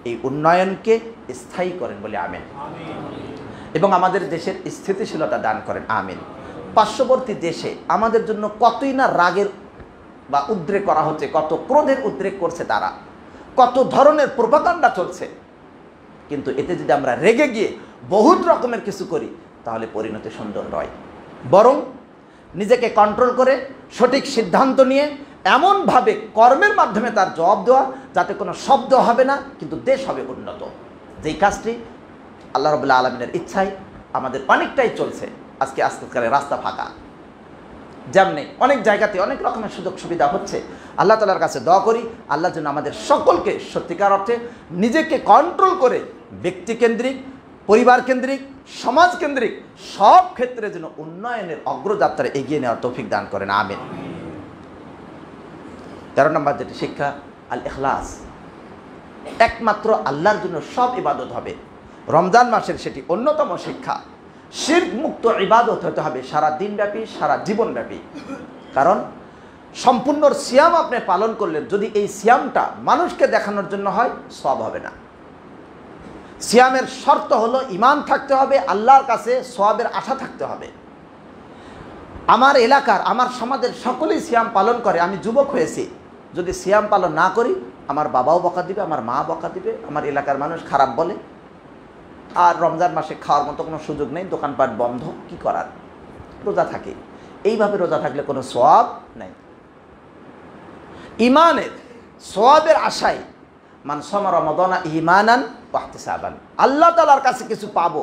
এই উন্নয়নকে স্থায়ী করেন বলে আমিন, এবং আমাদের দেশের স্থিতিশীলতা দান করেন আমিন। পার্শ্ববর্তী দেশে আমাদের জন্য কতই না রাগের বা উদ্রেক করা হচ্ছে, কত ক্রোধের উদ্রেক করছে তারা, কত ধরনের প্রোপাগান্ডা চলছে, কিন্তু এতে যদি আমরা রেগে গিয়ে বহুত রকমের কিছু করি, তাহলে পরিণতি সুন্দর নয়। বরং নিজেকে কন্ট্রোল করে সঠিক সিদ্ধান্ত নিয়ে এমনভাবে কর্মের মাধ্যমে তার জবাব দেওয়া, যাতে কোনো শব্দ হবে না, কিন্তু দেশ হবে উন্নত। যেই কাজটি আল্লাহ রাব্বুল আলামিনের ইচ্ছায় আমাদের অনেকটাই চলছে। আজকে আজকালকালে রাস্তা ফাঁকা, যেমনি অনেক জায়গাতে অনেক রকমের সুযোগ সুবিধা হচ্ছে। আল্লাহ তাআলার কাছে দোয়া করি, আল্লাহ যেন আমাদের সকলকে সত্যিকার অর্থে নিজেকে কন্ট্রোল করে ব্যক্তিকেন্দ্রিক, পরিবার কেন্দ্রিক, সমাজ কেন্দ্রিক সব ক্ষেত্রে যেন উন্নয়নের অগ্রযাত্রায় এগিয়ে নেওয়ার তৌফিক দান করেন আমিন। 13 নম্বর যেটি শিক্ষা, আল ইখলাস, একমাত্র আল্লাহর জন্য সব ইবাদত হবে। রমজান মাসের সেটি অন্যতম শিক্ষা। শিরক মুক্ত ইবাদত হতে হবে সারা দিনব্যাপী, সারা জীবনব্যাপী। কারণ সম্পূর্ণ সিয়াম আপনি পালন করলেন, যদি এই সিয়ামটা মানুষকে দেখানোর জন্য হয়, সওয়াব হবে না। সিয়ামের শর্ত হলো ঈমান থাকতে হবে, আল্লাহর কাছে সওয়াবের আশা থাকতে হবে। আমার এলাকার, আমার সমাজের সকলেই সিয়াম পালন করে, আমি যুবক হয়েছি, যদি সিয়াম পালন না করি, আমার বাবাও বকা দিবে, আমার মা বকা দিবে, আমার এলাকার মানুষ খারাপ বলে, আর রমজান মাসে খাওয়ার মতো কোনো সুযোগ নেই, দোকানপাট বন্ধ, কি করার, রোজা থাকে। এইভাবে রোজা থাকলে কোনো সওয়াব নেই। ঈমানের সওয়াবের আশায় মান সামা রমাদানা ঈমানান ওয়া ইহতিসাবান, আল্লাহ তাআলার কাছে কিছু পাবো,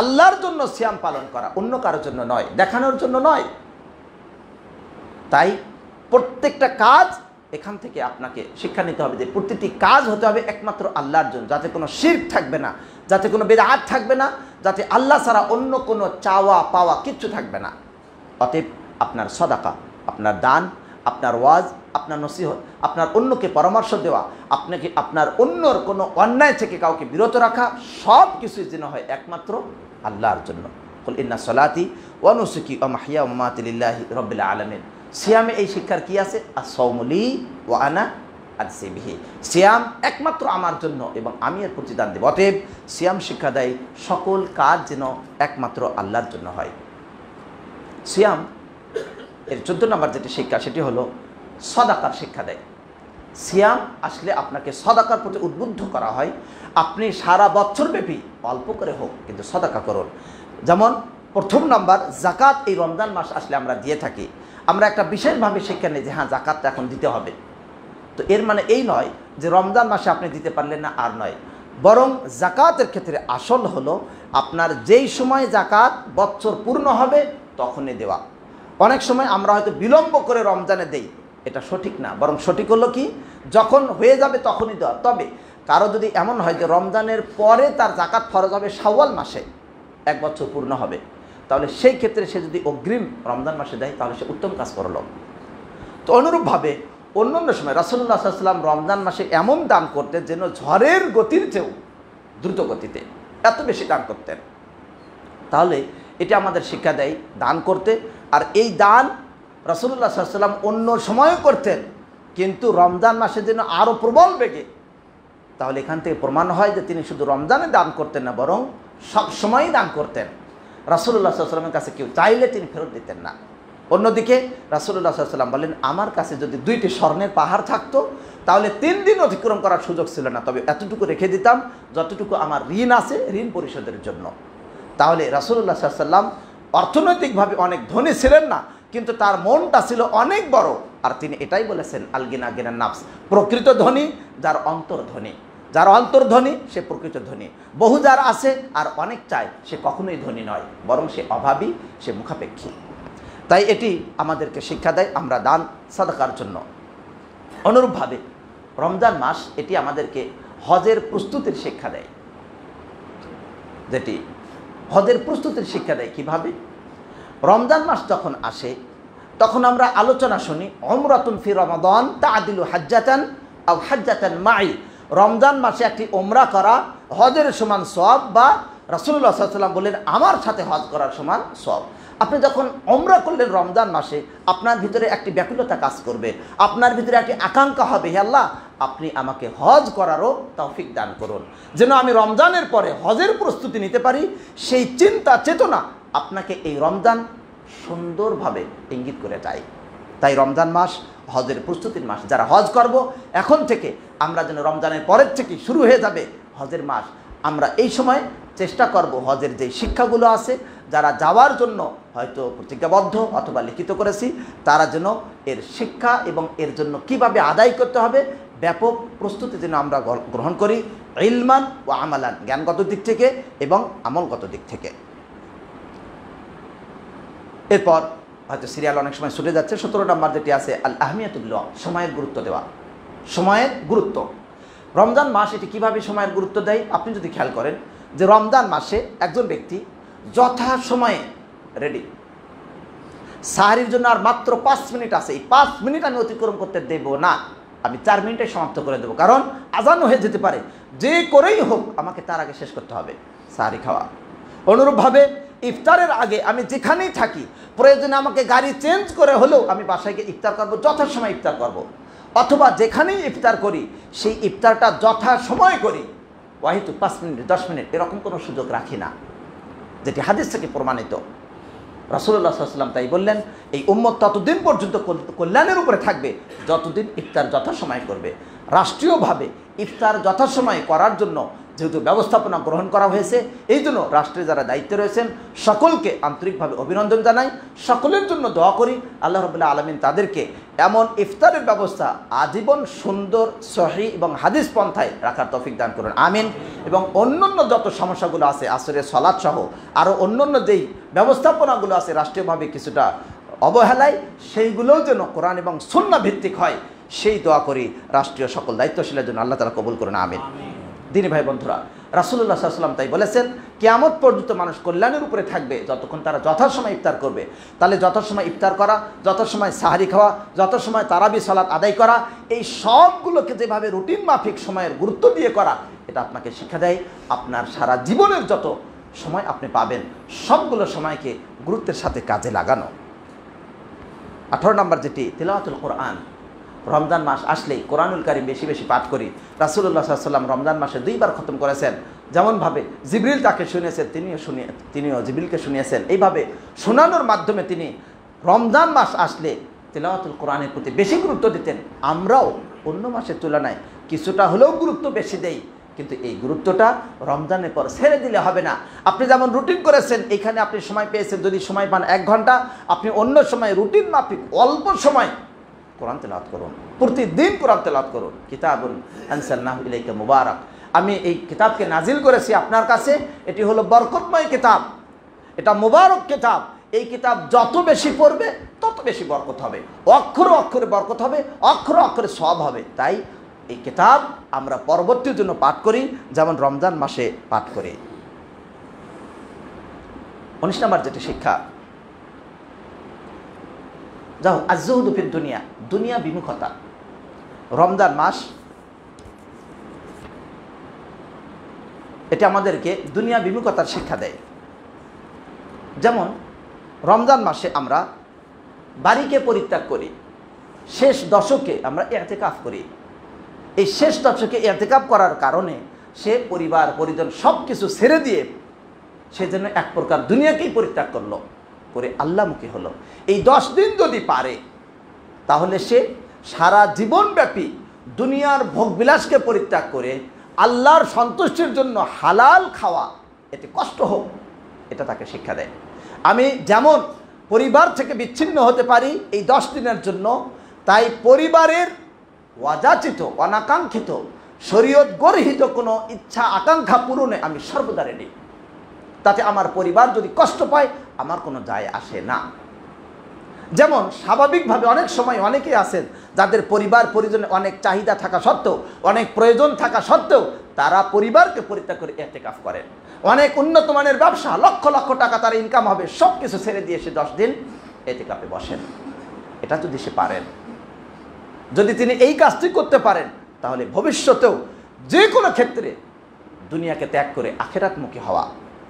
আল্লাহর জন্য সিয়াম পালন করা, অন্য কারোর জন্য নয়, দেখানোর জন্য নয়। তাই প্রত্যেকটা কাজ এখান থেকে আপনাকে শিক্ষা নিতে হবে যে প্রতিটি কাজ হতে হবে একমাত্র আল্লাহর জন্য, যাতে কোনো শিরক থাকবে না, যাতে কোনো বিদআত থাকবে না, যাতে আল্লাহ ছাড়া অন্য কোনো চাওয়া পাওয়া কিচ্ছু থাকবে না। অতএব আপনার সদাকা, আপনার দান, আপনার ওয়াজ, আপনার নসিহত, আপনার অন্যকে পরামর্শ দেওয়া, আপনাকে আপনার অন্যর কোনো অন্যায় থেকে কাউকে বিরত রাখা, সব কিছুই যেন হয় একমাত্র আল্লাহর জন্য। কুল ইন্না সলাতি ওয়া নুসুকি ওয়া মাহইয়া ওয়া মামাতি লিল্লাহি রাব্বিল আলামিন। সিয়ামে এই শিক্ষার কি আছে? আস-সাওমু লি ওয়া আনা আজজি বিহি। সিয়াম একমাত্র আমার জন্য এবং আমি এর প্রতিদান দেব। অতএব সিয়াম শিক্ষা দেয় সকল কাজ যেন একমাত্র আল্লাহর জন্য হয়। সিয়াম এর 14 নম্বর যেটি শিক্ষা সেটি হলো সদাকার শিক্ষা দেয়। সিয়াম আসলে আপনাকে সদাকার প্রতি উদ্বুদ্ধ করা হয়। আপনি সারা বছরব্যাপী অল্প করে হোক কিন্তু সদাকা করুন। যেমন প্রথম নাম্বার জাকাত এই রমজান মাস আসলে আমরা দিয়ে থাকি। আমরা একটা বিশেষভাবে শিক্ষা নিই যে হ্যাঁ জাকাতটা এখন দিতে হবে। তো এর মানে এই নয় যে রমজান মাসে আপনি দিতে পারলেন না আর নয়, বরং জাকাতের ক্ষেত্রে আসল হলো আপনার যেই সময় জাকাত বছর পূর্ণ হবে তখনই দেওয়া। অনেক সময় আমরা হয়তো বিলম্ব করে রমজানে দেই, এটা সঠিক না, বরং সঠিক হলো কি যখন হয়ে যাবে তখনই দেওয়া। তবে কারো যদি এমন হয় যে রমজানের পরে তার জাকাত ফরজ হবে শাওয়াল মাসে, 1 বছর পূর্ণ হবে, তাহলে সেই ক্ষেত্রে সে যদি অগ্রিম রমজান মাসে দেয় তাহলে সে উত্তম কাজ করলো। তো অনুরূপভাবে অন্যান্য সময় রাসূলুল্লাহ সাল্লাল্লাহু আলাইহি ওয়াসাল্লাম রমজান মাসে এমন দান করতেন যেন ঝড়ের গতির চেয়েও দ্রুত গতিতে এত বেশি দান করতেন। তাহলে এটা আমাদের শিক্ষা দেয় দান করতে। আর এই দান রাসূলুল্লাহ সাল্লাল্লাহু আলাইহি ওয়াসাল্লাম অন্য সময়ও করতেন, কিন্তু রমজান মাসে যেন আরও প্রবল বেগে। তাহলে এখান থেকে প্রমাণ হয় যে তিনি শুধু রমজানে দান করতেন না, বরং সব সময়ই দান করতেন। রাসূলুল্লাহ সাল্লাল্লাহু আলাইহি ওয়াসাল্লামের কাছে কেউ চাইলে তিনি ফেরত দিতেন না। অন্যদিকে রাসূলুল্লাহ সাল্লাল্লাহু আলাইহি ওয়াসাল্লাম বলেন, আমার কাছে যদি 2টি স্বর্ণের পাহাড় থাকতো তাহলে 3 দিন অতিক্রম করার সুযোগ ছিল না, তবে এতটুকু রেখে দিতাম যতটুকু আমার ঋণ আছে ঋণ পরিশোধের জন্য। তাহলে রাসূলুল্লাহ সাল্লাল্লাহু আলাইহি ওয়াসাল্লাম অর্থনৈতিকভাবে অনেক ধনী ছিলেন না, কিন্তু তার মনটা ছিল অনেক বড়। আর তিনি এটাই বলেছেন, আল গিনা গিনান নাফস, প্রকৃত ধনী যার অন্তর ধনী। যার অন্তর ধনী সে প্রকৃত ধনী। বহু যার আছে আর অনেক চায় সে কখনোই ধনী নয়, বরং সে অভাবী, সে মুখাপেক্ষী। তাই এটি আমাদেরকে শিক্ষা দেয় আমরা দান সাদাকার জন্য। অনুরূপভাবে রমজান মাস এটি আমাদেরকে হজের প্রস্তুতির শিক্ষা দেয়। যেটি হজের প্রস্তুতির শিক্ষা দেয় কিভাবে? রমজান মাস যখন আসে তখন আমরা আলোচনা শুনি, উমরাতুন ফি রমাদান তাআদিলু হাজ্জাতান আও হাজ্জাতান মাই। রমজান মাসে একটি উমরা করা হজের সমান সওয়াব, বা রাসূলুল্লাহ সাল্লাল্লাহু আলাইহি ওয়াসাল্লাম বললেন আমার সাথে হজ করার সমান সওয়াব। আপনি যখন উমরা করলেন রমজান মাসে, আপনার ভিতরে একটি ব্যাকুলতা কাজ করবে, আপনার ভিতরে একটি আকাঙ্ক্ষা হবে, হে আল্লাহ আপনি আমাকে হজ করারও তৌফিক দান করুন, যেন আমি রমজানের পরে হজের প্রস্তুতি নিতে পারি। সেই চিন্তা চেতনা আপনাকে এই রমজান সুন্দরভাবে ইঙ্গিত করে যায়। তাই রমজান মাস হজের প্রস্তুতির মাস। যারা হজ করব এখন থেকে আমরা যেন রমজানের পরের থেকে শুরু হয়ে যাবে হজের মাস, আমরা এই সময় চেষ্টা করব হজের যে শিক্ষাগুলো আছে, যারা যাওয়ার জন্য হয়তো প্রতিজ্ঞাবদ্ধ অথবা লিখিত করেছি, তারা যেন এর শিক্ষা এবং এর জন্য কিভাবে আদায় করতে হবে ব্যাপক প্রস্তুতি যেন আমরা গ্রহণ করি, ইলমান ও আমালান, জ্ঞানগত দিক থেকে এবং আমলগত দিক থেকে। এরপর হয়তো সিরিয়াল অনেক সময় ছুটে যাচ্ছে, 17 নম্বর যেটি আছে আল আহমিয়াতুল ওয়াক্ত, সময়ের গুরুত্ব দেওয়া। সময়ের গুরুত্ব, রমজান মাস এটি কিভাবে সময়ের গুরুত্ব দেয় আপনি যদি খেয়াল করেন যে রমজান মাসে একজন ব্যক্তি যথা সময়ে রেডি, সাহারির জন্য আর মাত্র 5 মিনিট আছে, এই 5 মিনিট আমি অতিক্রম করতে দেব না, আমি 4 মিনিটে সমাপ্ত করে দেবো, কারণ আজান হয়ে যেতে পারে, যে করেই হোক আমাকে তার আগে শেষ করতে হবে সাহারি খাওয়া। অনুরূপভাবে ইফতারের আগে আমি যেখানেই থাকি প্রয়োজনে আমাকে গাড়ি চেঞ্জ করে হলেও আমি বাসায় গিয়ে ইফতার করবো, যথাসময় ইফতার করব। অথবা যেখানেই ইফতার করি সেই ইফতারটা যথাসময় করি, ওয়াহিদু 5 মিনিট 10 মিনিট এরকম কোনো সুযোগ রাখি না, যেটি হাদিস থেকে প্রমাণিত। রাসূলুল্লাহ সাল্লাল্লাহু আলাইহি ওয়াসাল্লাম তাই বললেন, এই উম্মত ততদিন পর্যন্ত কল্যাণের উপরে থাকবে যতদিন ইফতার যথাসময় করবে। রাষ্ট্রীয়ভাবে ইফতার যথাসময়ে করার জন্য যেহেতু ব্যবস্থাপনা গ্রহণ করা হয়েছে, এই জন্য রাষ্ট্রে যারা দায়িত্বে রয়েছেন সকলকে আন্তরিকভাবে অভিনন্দন জানাই, সকলের জন্য দোয়া করি আল্লাহ রাব্বুল আলামিন তাদেরকে এমন ইফতারের ব্যবস্থা আজীবন সুন্দর, সহি এবং হাদিস পন্থায় রাখার তৌফিক দান করুন, আমিন। এবং অন্যান্য যত সমস্যাগুলো আছে আসরের সালাত সহ আরও অন্যান্য যেই ব্যবস্থাপনাগুলো আছে রাষ্ট্রীয়ভাবে কিছুটা অবহেলায়, সেইগুলোও যেন কোরআন এবং সুন্নাহ ভিত্তিক হয়, সেই দোয়া করি রাষ্ট্রীয় সকল দায়িত্বশীলের জন্য আল্লাহ তাআলা কবুল করুন, আমিন। দিনী ভাই বন্ধুরা, রাসূলুল্লাহ সাল্লাল্লাহু আলাইহি ওয়াসাল্লাম তাই বলেছেন কিয়ামত পর্যন্ত মানুষ কল্যাণের উপরে থাকবে যতক্ষণ তারা যথাসময় ইফতার করবে। তাহলে যথাসময় ইফতার করা, যথাসময় সাহারি খাওয়া, যথাসময় তারাবি সালাত আদায় করা, এই সবগুলোকে যেভাবে রুটিন মাফিক সময়ের গুরুত্ব দিয়ে করা, এটা আপনাকে শিক্ষা দেয় আপনার সারা জীবনের যত সময় আপনি পাবেন, সবগুলো সময়কে গুরুত্বের সাথে কাজে লাগানো। 18 নম্বর যেটি তিলাওয়াতুল কোরআন। রমজান মাস আসলেই কোরআনুল কারীম বেশি বেশি পাঠ করি। রাসূলুল্লাহ সাল্লাল্লাহু আলাইহি ওয়াসাল্লাম রমজান মাসে 2 বার খতম করেছেন। যেমনভাবে জিবরিল তাকে শুনিয়েছেন, তিনিও জিবরিলকে শুনিয়েছেন। এইভাবে শোনানোর মাধ্যমে তিনি রমজান মাস আসলে তিলাওয়াতুল কোরআনের প্রতি বেশি গুরুত্ব দিতেন। আমরাও অন্য মাসের তুলনায় কিছুটা হলেও গুরুত্ব বেশি দেই, কিন্তু এই গুরুত্বটা রমজানের পর ছেড়ে দিলে হবে না। আপনি যেমন রুটিন করেছেন, এইখানে আপনি সময় পেয়েছেন, যদি সময় পান 1 ঘন্টা, আপনি অন্য সময় রুটিন মাফিক অল্প সময় কোরআন তেলাওয়াত করুন, প্রতিদিন কোরআন তেলাওয়াত করুন। কিতাবুন আনসালনাহু ইলাইকা মুবারাক, আমি এই কিতাবকে নাজিল করেছি আপনার কাছে, এটি হলো বরকতময় কিতাব, এটা মুবারক কিতাব। এই কিতাব যত বেশি পড়বে তত বেশি বরকত হবে, অক্ষরে অক্ষরে বরকত হবে, অক্ষরে অক্ষরে সওয়াব হবে। তাই এই কিতাব আমরা পরবর্তীর জন্য পাঠ করি, যেমন রমজান মাসে পাঠ করি। 19 নম্বর যেটি শিক্ষা, যাও আজ-জুহুদু ফিদ দুনিয়া, দুনিয়া বিমুখতা। রমজান মাস এটা আমাদেরকে দুনিয়া বিমুখতার শিক্ষা দেয়। যেমন রমজান মাসে আমরা বাড়িকে পরিত্যাগ করি, শেষ দশকে আমরা ইতিকাফ করি। এই শেষ দশকে ইতিকাফ করার কারণে সে পরিবার পরিজন সব কিছু ছেড়ে দিয়ে সে যেন এক প্রকার দুনিয়াকেই পরিত্যাগ করলো, করে আল্লাহমুখী হলো। এই 10 দিন যদি পারে তাহলে সে সারা জীবনব্যাপী দুনিয়ার ভোগবিলাসকে পরিত্যাগ করে আল্লাহর সন্তুষ্টির জন্য হালাল খাওয়া, এতে কষ্ট হোক, এটা তাকে শিক্ষা দেয়। আমি যেমন পরিবার থেকে বিচ্ছিন্ন হতে পারি এই 10 দিনের জন্য, তাই পরিবারের অযাচিত অনাকাঙ্ক্ষিত শরীয়ত গর্হিত কোনো ইচ্ছা আকাঙ্ক্ষা পূরণে আমি সর্বদা রেডি। তাতে আমার পরিবার যদি কষ্ট পায় আমার কোনো যায় আসে না। যেমন স্বাভাবিকভাবে অনেক সময় অনেকেই আছেন যাদের পরিবার পরিজনে অনেক চাহিদা থাকা সত্ত্বেও, অনেক প্রয়োজন থাকা সত্ত্বেও তারা পরিবারকে পরিত্যাগ করে ইতিকাফ করেন। অনেক উন্নত মানের ব্যবসা, লক্ষ লক্ষ টাকা তার ইনকাম হবে, সব কিছু ছেড়ে দিয়ে সে 10 দিন ইতিকাফে বসেন। এটা যদি সে পারেন, যদি তিনি এই কাজটি করতে পারেন, তাহলে ভবিষ্যতেও যে কোনো ক্ষেত্রে দুনিয়াকে ত্যাগ করে আখিরাতমুখী হওয়া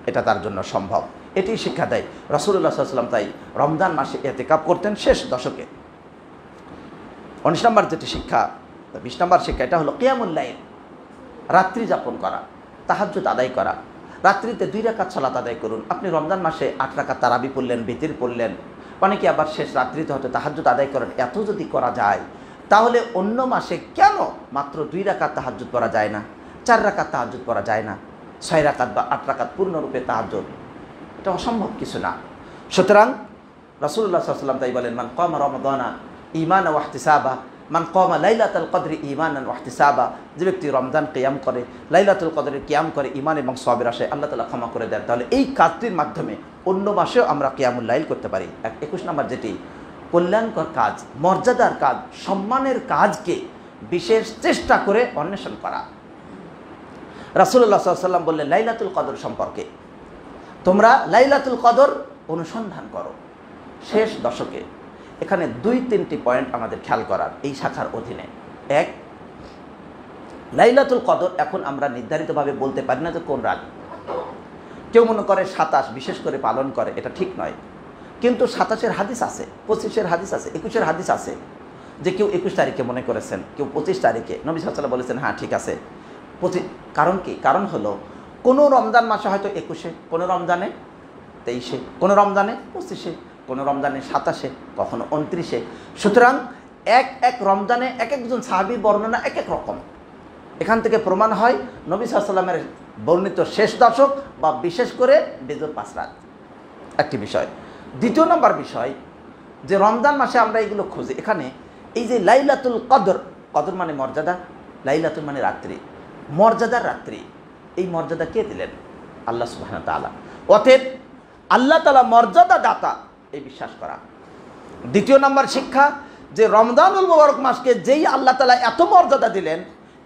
এটা তার জন্য সম্ভব। এটি শিক্ষা দেয় রাসূলুল্লাহ সাল্লাল্লাহু আলাইহি ওয়াসাল্লাম। তাই রমজান মাসে ইতিকাফ করতেন শেষ দশকে। 19 নম্বর যেটি শিক্ষা, 20 নম্বর শিক্ষা, এটা হলো কিয়ামুল লাইল, রাত্রি যাপন করা, তাহাজ্জুদ আদায় করা। রাত্রিতে 2 রাকাত সালাত আদায় করুন। আপনি রমজান মাসে 8 রাকাত তারাবি পড়লেন, বিতির পড়লেন, অনেকে আবার শেষ রাত্রিতে হয়তো তাহাজ্জুদ আদায় করেন। এত যদি করা যায় তাহলে অন্য মাসে কেন মাত্র 2 রাকাত তাহাজ্জুদ পড়া যায় না, 4 রাকাত তাহাজ্জুদ পড়া যায় না, 6 রাকাত বা 8 রাকাত পূর্ণরূপে তাহাজ্জুদ? এটা অসম্ভব কিছু না। সুতরাং রাসূলুল্লাহ সাল্লাল্লাহু আলাইহি ওয়াসাল্লাম তাই বলেন, মান কামা রমাদানা ঈমানান ওয়া ইহতিসাবা, মান কামা লাইলাতুল কদরি ঈমানান ওয়া ইহতিসাবা, যে ব্যক্তি রমজান কিয়াম করে, লাইলাতুল কদরের কিয়াম করে ঈমান এবং সওয়াবের আশায়, আল্লাহ তাআলা ক্ষমা করে দেন। তাহলে এই কাজটির মাধ্যমে অন্য মাসেও আমরা কিয়ামুল লাইল করতে পারি। 21 নম্বর যেটি কল্যাণকর কাজ, মর্যাদার কাজ, সম্মানের কাজকে বিশেষ চেষ্টা করে অন্বেষণ করা। রাসূলুল্লাহ সাল্লাল্লাহু আলাইহি ওয়াসাল্লাম বললেন লাইলাতুল কদর সম্পর্কে, তোমরা লাইলাতুল কদর অনুসন্ধান করো শেষ দশকে। এখানে 2-3টি পয়েন্ট আমাদের খেয়াল করার এই শাখার অধীনে। 1, লাইলাতুল কদর এখন আমরা নির্ধারিতভাবে বলতে পারি না যে কোন রাত। কেউ মনে করে 27 বিশেষ করে পালন করে, এটা ঠিক নয়। কিন্তু 27-এর হাদিস আছে, 25-এর হাদিস আছে, 21-এর হাদিস আছে, যে কেউ 21 তারিখে মনে করেছেন, কেউ 25 তারিখে। নবী সাল্লাল্লাহু আলাইহি ওয়াসাল্লাম বলেছেন হ্যাঁ ঠিক আছে 25। কারণ কি? কারণ হলো কোনো রমজান মাসে হয়তো 21-এ, কোনো রমজানে 23-এ, কোনো রমজানে 25-এ, কোনো রমজানে 27-এ, কখনো 29-এ। সুতরাং এক রমজানে এক একজন সাহাবীর বর্ণনা এক এক রকম। এখান থেকে প্রমাণ হয় নবী সাল্লাল্লাহু আলাইহি ওয়াসাল্লামের বর্ণিত শেষ দশক বা বিশেষ করে বেজোর 5 রাত একটি বিষয়। 2 নম্বর বিষয়, যে রমজান মাসে আমরা এগুলো খুঁজি। এখানে এই যে লাইলাতুল কদর, কদর মানে মর্যাদা, লাইলাতুল মানে রাত্রি, মর্যাদার রাত্রি। এই মর্যাদা কে দিলেন? আল্লাহ সুবহানাহু ওয়া তাআলা। অতএব আল্লাহ তাআলা মর্যাদা দাতা, এই বিশ্বাস করা। 2 নম্বর শিক্ষা, যে রমজানুল মুবারক মাসকে যেই আল্লাহ তাআলা এত মর্যাদা দিলেন,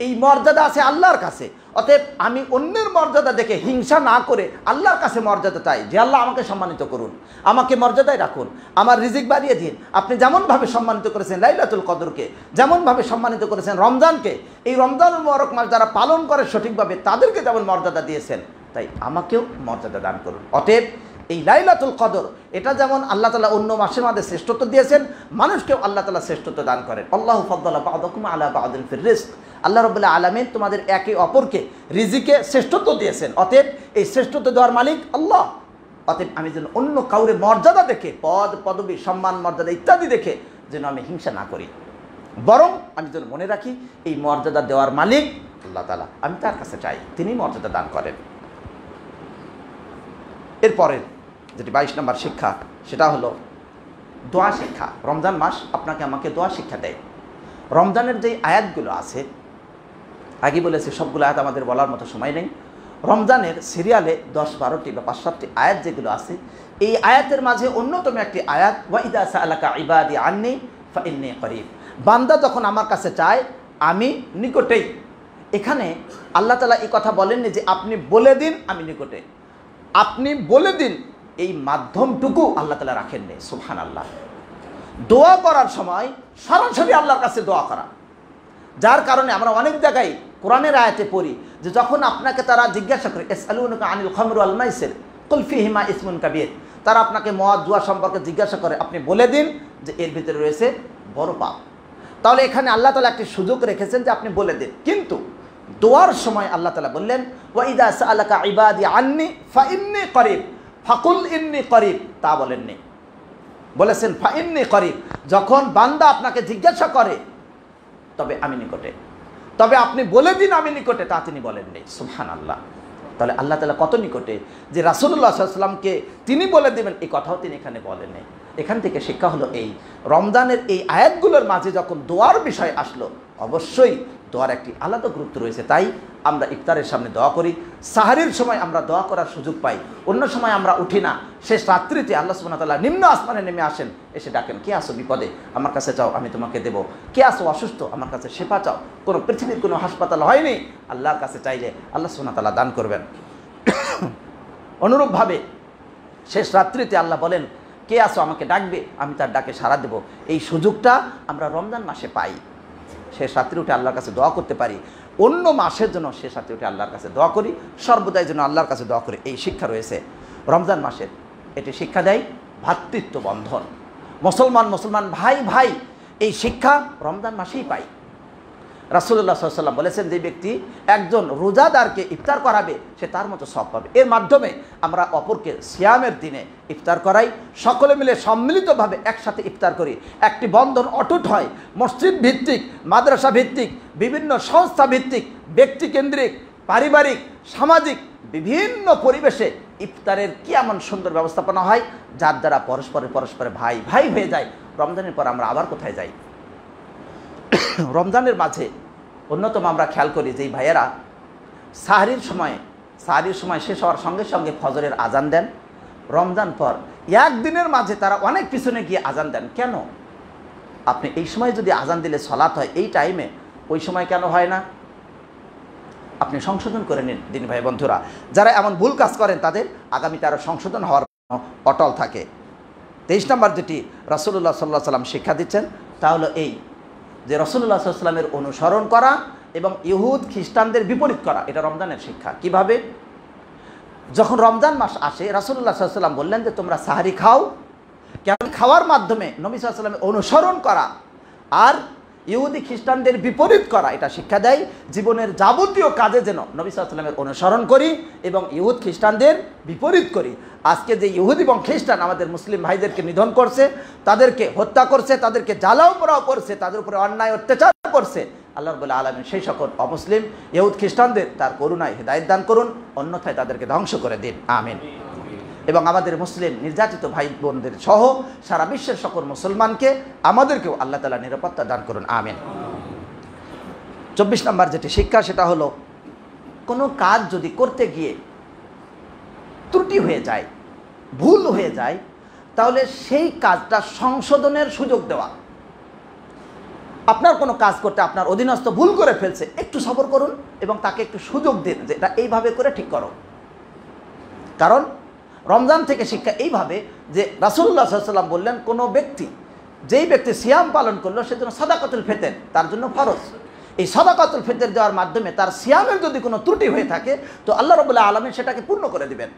এই মর্যাদা আছে আল্লাহর কাছে। অতএব আমি অন্যের মর্যাদা দেখে হিংসা না করে আল্লাহর কাছে মর্যাদা চাই, যে আল্লাহ আমাকে সম্মানিত করুন, আমাকে মর্যাদায় রাখুন, আমার রিজিক বাড়িয়ে দিন। আপনি যেমনভাবে সম্মানিত করেছেন লাইলাতুল কদরকে, যেমনভাবে সম্মানিত করেছেন রমজানকে, এই রমজানুল মুবারক মাস যারা পালন করে সঠিকভাবে তাদেরকে যেমন মর্যাদা দিয়েছেন, তাই আমাকেও মর্যাদা দান করুন। অতএব এই লাইলাতুল কদর এটা যেমন আল্লাহ তাআলা অন্য মাসের মধ্যে শ্রেষ্ঠত্ব দিয়েছেন, মানুষকেও আল্লাহ তাআলা শ্রেষ্ঠত্ব দান করেন। আল্লাহু ফাদ্দালা বা'দাকুম আলা বা'দিন ফির রিজক। আল্লাহ রাব্বুল আলামিন তোমাদের একে অপরকে রিজিকে শ্রেষ্ঠত্ব দিয়েছেন। অতএব এই শ্রেষ্ঠত্ব দেওয়ার মালিক আল্লাহ। অতএব আমি যেন অন্য কাউরে মর্যাদা দেখে, পদ পদবী সম্মান মর্যাদা ইত্যাদি দেখে যেন আমি হিংসা না করি, বরং আমি যেন মনে রাখি এই মর্যাদা দেওয়ার মালিক আল্লাহ তাআলা, আমি তার কাছে চাই, তিনি মর্যাদা দান করেন। এরপরে যেটি 22 নম্বর শিক্ষা, সেটা হলো দোয়া শিক্ষা। রমজান মাস আপনাকে আমাকে দোয়া শিক্ষা দেয়। রমজানের যেই আয়াতগুলো আছে, আগে বলেছি সবগুলো আয়াত আমাদের বলার মতো সময় নেই। রমজানের সিরিয়ালে 10-12টি বা 5-7টি আয়াত যেগুলো আছে, এই আয়াতের মাঝে অন্যতম একটি আয়াত, ওয়া ইযা সাআলাকা ইবাদি আন্নী ফাইন্নী করিব। বান্দা যখন আমার কাছে চায় আমি নিকটেই। এখানে আল্লাহ তাআলা এই কথা বলেননি যে আপনি বলে দিন আমি নিকটে, আপনি বলে দিন, এই মাধ্যমটুকু আল্লাহ তাআলা রাখেননি। সুবহানাল্লাহ। দোয়া করার সময় সরাসরি আল্লাহর কাছে দোয়া করা, যার কারণে আমরা অনেক জায়গায় কোরআনের আয়াতে পড়ি যে যখন আপনাকে তারা জিজ্ঞাসা করে ইসআলুনাকা আনিল খামরি ওয়াল মাইসির কুল ফীহিমা ইসমুন কাবীর, তারা আপনাকে মদ জুয়া সম্পর্কে জিজ্ঞাসা করে, আপনি বলে দিন যে এর ভিতরে রয়েছে বড় পাপ। তাহলে এখানে আল্লাহ তাআলা একটি সুযোগ রেখেছেন যে আপনি বলে দিন, কিন্তু দোয়ার সময় আল্লাহ তাআলা বললেন ওয়া ইযা সাআলাকা ইবাদি আন্নী ফাইন্নী করিব ফাকুল ইন্নী করিব, তা বলেননি, বলেছেন ফাইন্নী করিব। যখন বান্দা আপনাকে জিজ্ঞাসা করে তবে আমি নিকটে, তবে আপনি বলে দিন আমি নিকটে, তা তিনি বলেননি। সুবহানাল্লাহ। তাহলে আল্লাহ তাআলা কত নিকটে যে রাসূলুল্লাহ সাল্লাল্লাহু আলাইহি ওয়াসাল্লামকে তিনি বলে দেবেন, এই কথাও তিনি এখানে বলেননি। এখান থেকে শিক্ষা হলো এই, রমজানের এই আয়াতগুলোর মাঝে যখন দোয়ার বিষয় আসলো, অবশ্যই দোয়ার একটি আলাদা গুরুত্ব রয়েছে। তাই আমরা ইফতারের সামনে দোয়া করি, সাহারির সময় আমরা দোয়া করার সুযোগ পাই, অন্য সময় আমরা উঠি না। শেষ রাত্রিতে আল্লাহ সুবহানাহু ওয়া তাআলা নিম্ন আসমানে নেমে আসেন, এসে ডাকেন, কে আসো বিপদে আমার কাছে চাও আমি তোমাকে দেব, কে আসো অসুস্থ আমার কাছে সেবা চাও। কোনো পৃথিবীর কোনো হাসপাতাল হয়নি, আল্লাহর কাছে চাইলে আল্লাহ সুবহানাহু ওয়া তাআলা দান করবেন। অনুরূপভাবে শেষ রাত্রিতে আল্লাহ বলেন, কে আসো আমাকে ডাকবে, আমি তার ডাকে সাড়া দেব। এই সুযোগটা আমরা রমজান মাসে পাই, শেষ রাত্রি উঠে আল্লাহর কাছে দোয়া করতে পারি। অন্য মাসের জন্য শেষ রাত্রি উঠে আল্লাহর কাছে দোয়া করি, সর্বদাই যেন আল্লাহর কাছে দোয়া করি, এই শিক্ষা রয়েছে রমজান মাসের। এটি শিক্ষা দেয় ভ্রাতৃত্ব বন্ধন, মুসলমান ভাই ভাই, এই শিক্ষা রমজান মাসেই পাই। রাসূলুল্লাহ সাল্লাল্লাহু আলাইহি ওয়াসাল্লাম বলেছেন, যে ব্যক্তি একজন রোজাদারকে ইফতার করাবে সে তার মতো সওয়াব পাবে। এর মাধ্যমে আমরা অপরকে সিয়ামের দিনে ইফতার করাই, সকলে মিলে সম্মিলিতভাবে একসাথে ইফতার করি, একটি বন্ধন অটুট হয়। মসজিদ ভিত্তিক, মাদ্রাসা ভিত্তিক, বিভিন্ন সংস্থা ভিত্তিক, ব্যক্তিকেন্দ্রিক, পারিবারিক, সামাজিক বিভিন্ন পরিবেশে ইফতারের কি এমন সুন্দর ব্যবস্থাপনা হয়, যার দ্বারা পরস্পরে ভাই ভাই হয়ে যায়। রমজানের পর আমরা আবার কোথায় যাই? রমজানের মাঝে অন্যতম আমরা খেয়াল করি যে ভাইয়েরা সাহরির সময় শেষ হওয়ার সঙ্গে সঙ্গে ফজরের আজান দেন। রমজান পর একদিনের মাঝে তারা অনেক পিছনে গিয়ে আজান দেন। কেন? আপনি এই সময় যদি আজান দিলে সালাত হয় এই টাইমে, ওই সময় কেন হয় না? আপনি সংশোধন করে নিন দিনী ভাই বন্ধুরা। যারা এমন ভুল কাজ করেন তাদের আগামীতে আরও সংশোধন হওয়ার অটল থাকে। 23 নম্বর যেটি রাসূলুল্লাহ সাল্লাল্লাহু আলাইহি ওয়াসাল্লাম শিক্ষা দিচ্ছেন তা হলো এই, যে রাসূলুল্লাহ সাল্লাল্লাহু আলাইহি ওয়াসাল্লামের অনুসরণ করা এবং ইহুদ খ্রিস্টানদের বিপরীত করা, এটা রমজানের শিক্ষা। কিভাবে? যখন রমজান মাস আসে রাসূলুল্লাহ সাল্লাল্লাহু আলাইহি ওয়াসাল্লাম বললেন যে তোমরা সাহারি খাও। কেন? খাওয়ার মাধ্যমে নবী সাল্লাল্লাহু আলাইহি ওয়াসাল্লামের অনুসরণ করা আর ইহুদি খ্রিস্টানদের বিপরীত করা, এটা শিক্ষা দেয় জীবনের যাবতীয় কাজে যেন নবী সাল্লাল্লাহু আলাইহি ওয়াসাল্লামের অনুসরণ করি এবং ইহুদ খ্রিস্টানদের বিপরীত করি। আজকে যে ইহুদি এবং খ্রিস্টান আমাদের মুসলিম ভাইদেরকে নিধন করছে, তাদেরকে হত্যা করছে, তাদেরকে জ্বালাও পোড়াও করছে, তাদের উপরে অন্যায় অত্যাচার করছে, আল্লাহ রাব্বুল আলামিন সেই সকল অমুসলিম ইহুদ খ্রিস্টানদের তার করুণায় হেদায়েত দান করুন, অন্যথায় তাদেরকে ধ্বংস করে দিন। আমিন। এবং আমাদের মুসলিম নির্যাতিত ভাই বোনদের সহ সারা বিশ্বের সকল মুসলমানকে আমাদেরকেও আল্লাহ তাআলা নিরাপত্তা দান করুন। আমিন। 24 নম্বর যেটি শিক্ষা সেটা হলো, কোনো কাজ যদি করতে গিয়ে ত্রুটি হয়ে যায়, ভুল হয়ে যায়, তাহলে সেই কাজটা সংশোধনের সুযোগ দেওয়া। আপনার কোনো কাজ করতে আপনার অধীনস্থ ভুল করে ফেলছে, একটু সবর করুন এবং তাকে একটু সুযোগ দিন যে এটা এইভাবে করে ঠিক করো। কারণ রমজান থেকে শিক্ষা এইভাবে যে রাসূলুল্লাহ সাল্লাল্লাহু আলাইহি ওয়াসাল্লাম বললেন, কোনো ব্যক্তি যেই ব্যক্তি সিয়াম পালন করলো সেজন্য সাদাকাতুল ফিতর তার জন্য ফরজ, এই সাদাকাতুল ফিতর দেওয়ার মাধ্যমে তার সিয়ামের যদি কোনো ত্রুটি হয়ে থাকে তো আল্লাহ রাব্বুল আলামিন সেটাকে পূর্ণ করে দিবেন।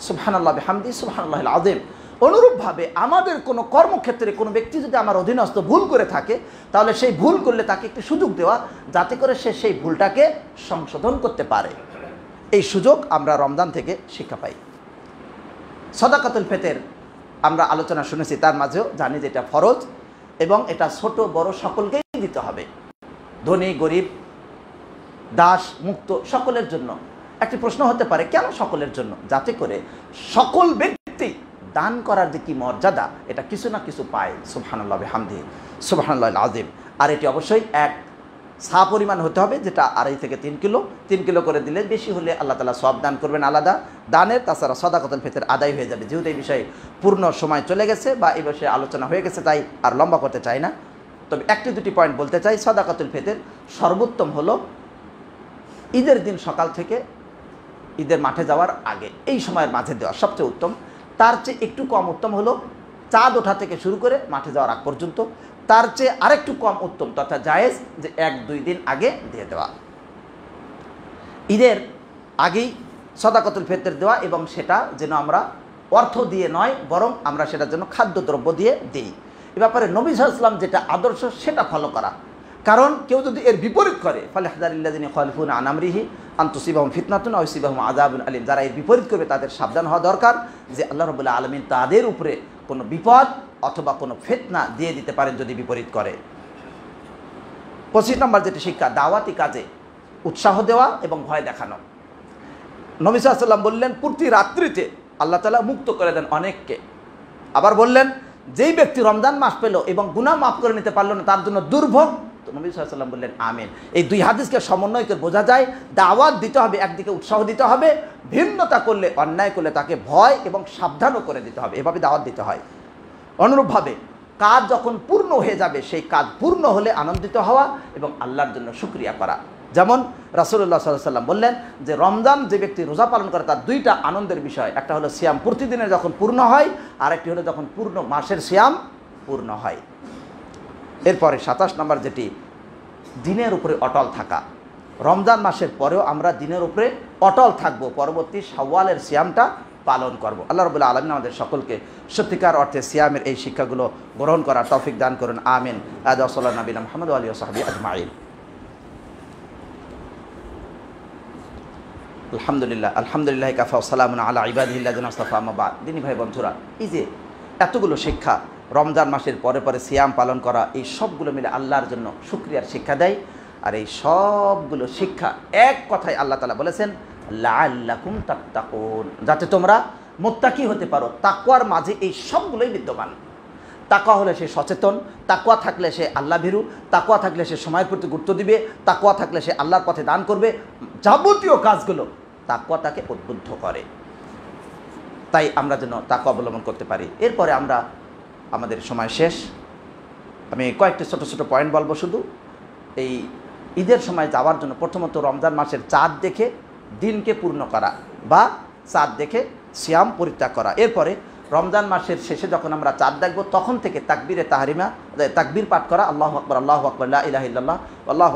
সুবহানাল্লাহ বিহামদি সুবহানাল্লাহিল আযীম। অনুরূপভাবে আমাদের কোনো কর্মক্ষেত্রে কোনো ব্যক্তি যদি আমার অধীনস্থ ভুল করে থাকে, তাহলে সেই ভুল করলে তাকে একটি সুযোগ দেওয়া, যাতে করে সে সেই ভুলটাকে সংশোধন করতে পারে। এই সুযোগ আমরা রমজান থেকে শিক্ষা পাই। সাদাকাতুল ফিতর আমরা আলোচনা শুনেছি, তার মাঝেও জানি যে এটা ফরজ এবং এটা ছোট বড় সকলকেই দিতে হবে, ধনী গরিব দাস মুক্ত সকলের জন্য। একটি প্রশ্ন হতে পারে কেন সকলের জন্য? যাতে করে সকল ব্যক্তি দান করার যে কি মর্যাদা এটা কিছু না কিছু পায়। সুবহানাল্লাহ বিহামদিহি সুবহানাল্লাহিল আযীম। আর এটি অবশ্যই এক সা পরিমাণ হতে হবে, যেটা 2.5 থেকে 3 কিলো। 3 কিলো করে দিলে, বেশি হলে আল্লাহ তাআলা সওয়াব দান করবেন আলাদা দানের। তাছাড়া সাদাকাতুল ফিতর আদায় হয়ে যাবে। যেহেতু এই বিষয়ে পূর্ণ সময় চলে গেছে বা এই বিষয়ে আলোচনা হয়ে গেছে, তাই আর লম্বা করতে চাই না। তবে একটি দুটি পয়েন্ট বলতে চাই। সাদাকাতুল ফিতর সর্বোত্তম হলো ঈদের দিন সকাল থেকে ঈদের মাঠে যাওয়ার আগে, এই সময়ের মাঝে দেওয়া সবচেয়ে উত্তম। তার চেয়ে একটু কম উত্তম হলো চাঁদ ওঠা থেকে শুরু করে মাঠে যাওয়ার আগ পর্যন্ত। তার চেয়ে আরেকটু কম উত্তম তথা জায়েজ যে 1-2 দিন আগে দিয়ে দেওয়া। ঈদের আগেই সাদাকাতুল ফিতর দেওয়া, এবং সেটা যেন আমরা অর্থ দিয়ে নয়, বরং আমরা সেটার জন্য খাদ্যদ্রব্য দিয়ে দিই। এ ব্যাপারে নবী সাল্লাল্লাহু আলাইহি ওয়াসাল্লাম যেটা আদর্শ সেটা ফলো করা। কারণ কেউ যদি এর বিপরীত করে, ফালিহযারিল্লাযিনা ইখালিফুনা আন আমরিহি আন তুসিবাহুম ফিতনাতুন আও ইউসিবাহুম আযাবুন আলীম, যারা এর বিপরীত করবে তাদের সাবধান হওয়া দরকার যে আল্লাহ রাব্বুল আলামিন তাদের উপরে কোনো বিপদ অথবা কোনো ফিতনা দিয়ে দিতে পারেন যদি বিপরীত করে। 25 নম্বর যেটি শিক্ষা, দাওয়াতি কাজে উৎসাহ দেওয়া এবং ভয় দেখানো। নবী সাল্লাল্লাহু আলাইহি ওয়াসাল্লাম বললেন প্রতি রাত্রিতে আল্লাহ তাআলা মুক্ত করে দেন অনেককে। আবার বললেন যেই ব্যক্তি রমজান মাস পেল এবং গুনাহ মাফ করে নিতে পারল না তার জন্য দুর্ভোগ। তো নবী সাল্লাল্লাহু আলাইহি ওয়াসাল্লাম বললেন আমিন। এই দুই হাদিসকে সমন্বয় করে বোঝা যায় দাওয়াত দিতে হবে, একদিকে উৎসাহ দিতে হবে, ভিন্নতা করলে অন্যায় করলে তাকে ভয় এবং সাবধানও করে দিতে হবে, এভাবে দাওয়াত দিতে হয়। অনুরূপভাবে কাজ যখন পূর্ণ হয়ে যাবে, সেই কাজ পূর্ণ হলে আনন্দিত হওয়া এবং আল্লাহর জন্য শুকরিয়া করা। যেমন রাসূলুল্লাহ সাল্লাল্লাহু আলাইহি ওয়াসাল্লাম বললেন যে রমজান যে ব্যক্তি রোজা পালন করে তার দুইটা আনন্দের বিষয়, একটা হলো সিয়াম প্রতিদিনের যখন পূর্ণ হয়, আর একটি হলো যখন পূর্ণ মাসের সিয়াম পূর্ণ হয়। এরপরে 27 নম্বর যেটি, দিনের উপরে অটল থাকা। রমজান মাসের পরেও আমরা দিনের উপরে অটল থাকব, পরবর্তী শাওয়ালের সিয়ামটা পালন করব। আল্লাহ রাব্বুল আলামিন আমাদের সকলকে সত্যিকার অর্থে সিয়ামের এই শিক্ষাগুলো গ্রহণ করার তৌফিক দান করুন, আমিন। আদা সাল্লাল্লাহু নবিনা মুহাম্মদ ওয়া আলিহি ওয়া সাহবিহি আজমাইন। আলহামদুলিল্লাহ আলহামদুলিল্লাহ কাফা ওয়া সালামুন আলা ইবাদিহিল্লাযিনা ইসতাফা, আম্মা বাদ। দিনী ভাই বন্ধুরা, এই যে এতগুলো শিক্ষা রমজান মাসের পরে পরে সিয়াম পালন করা, এই সবগুলো মিলে আল্লাহর জন্য শুকরিয়ার শিক্ষা দেয়। আর এই সবগুলো শিক্ষা এক কথায় আল্লাহ তাআলা বলেছেন লাআল্লাকুম তাত্তাকুন, যাতে তোমরা মুত্তাকি হতে পারো। তাকওয়ার মাঝে এই সবগুলোই বিদ্যমান। তাকওয়া হলে সে সচেতন, তাকওয়া থাকলে সে আল্লাহ ভীরু, তাকওয়া থাকলে সে সময়ের প্রতি গুরুত্ব দিবে, তাকওয়া থাকলে সে আল্লাহর পথে দান করবে, যাবতীয় কাজগুলো তাকওয়া তাকে উদ্বুদ্ধ করে। তাই আমরা যেন তাকওয়া অবলম্বন করতে পারি। এরপরে আমরা, আমাদের সময় শেষ, আমি কয়েকটি ছোট ছোট পয়েন্ট বলবো শুধু। এই ঈদের সময় যাওয়ার জন্য প্রথমত রমজান মাসের চাঁদ দেখে দিনকে পূর্ণ করা বা চাঁদ দেখে সিয়াম পরিত্যাগ করা। এরপরে রমজান মাসের শেষে যখন আমরা চাঁদ দেখব তখন থেকে তাকবীরে তাহরিমা, তাকবীর পাঠ করা, আল্লাহু আকবার আল্লাহু আকবার লা ইলাহা ইল্লাল্লাহ আল্লাহু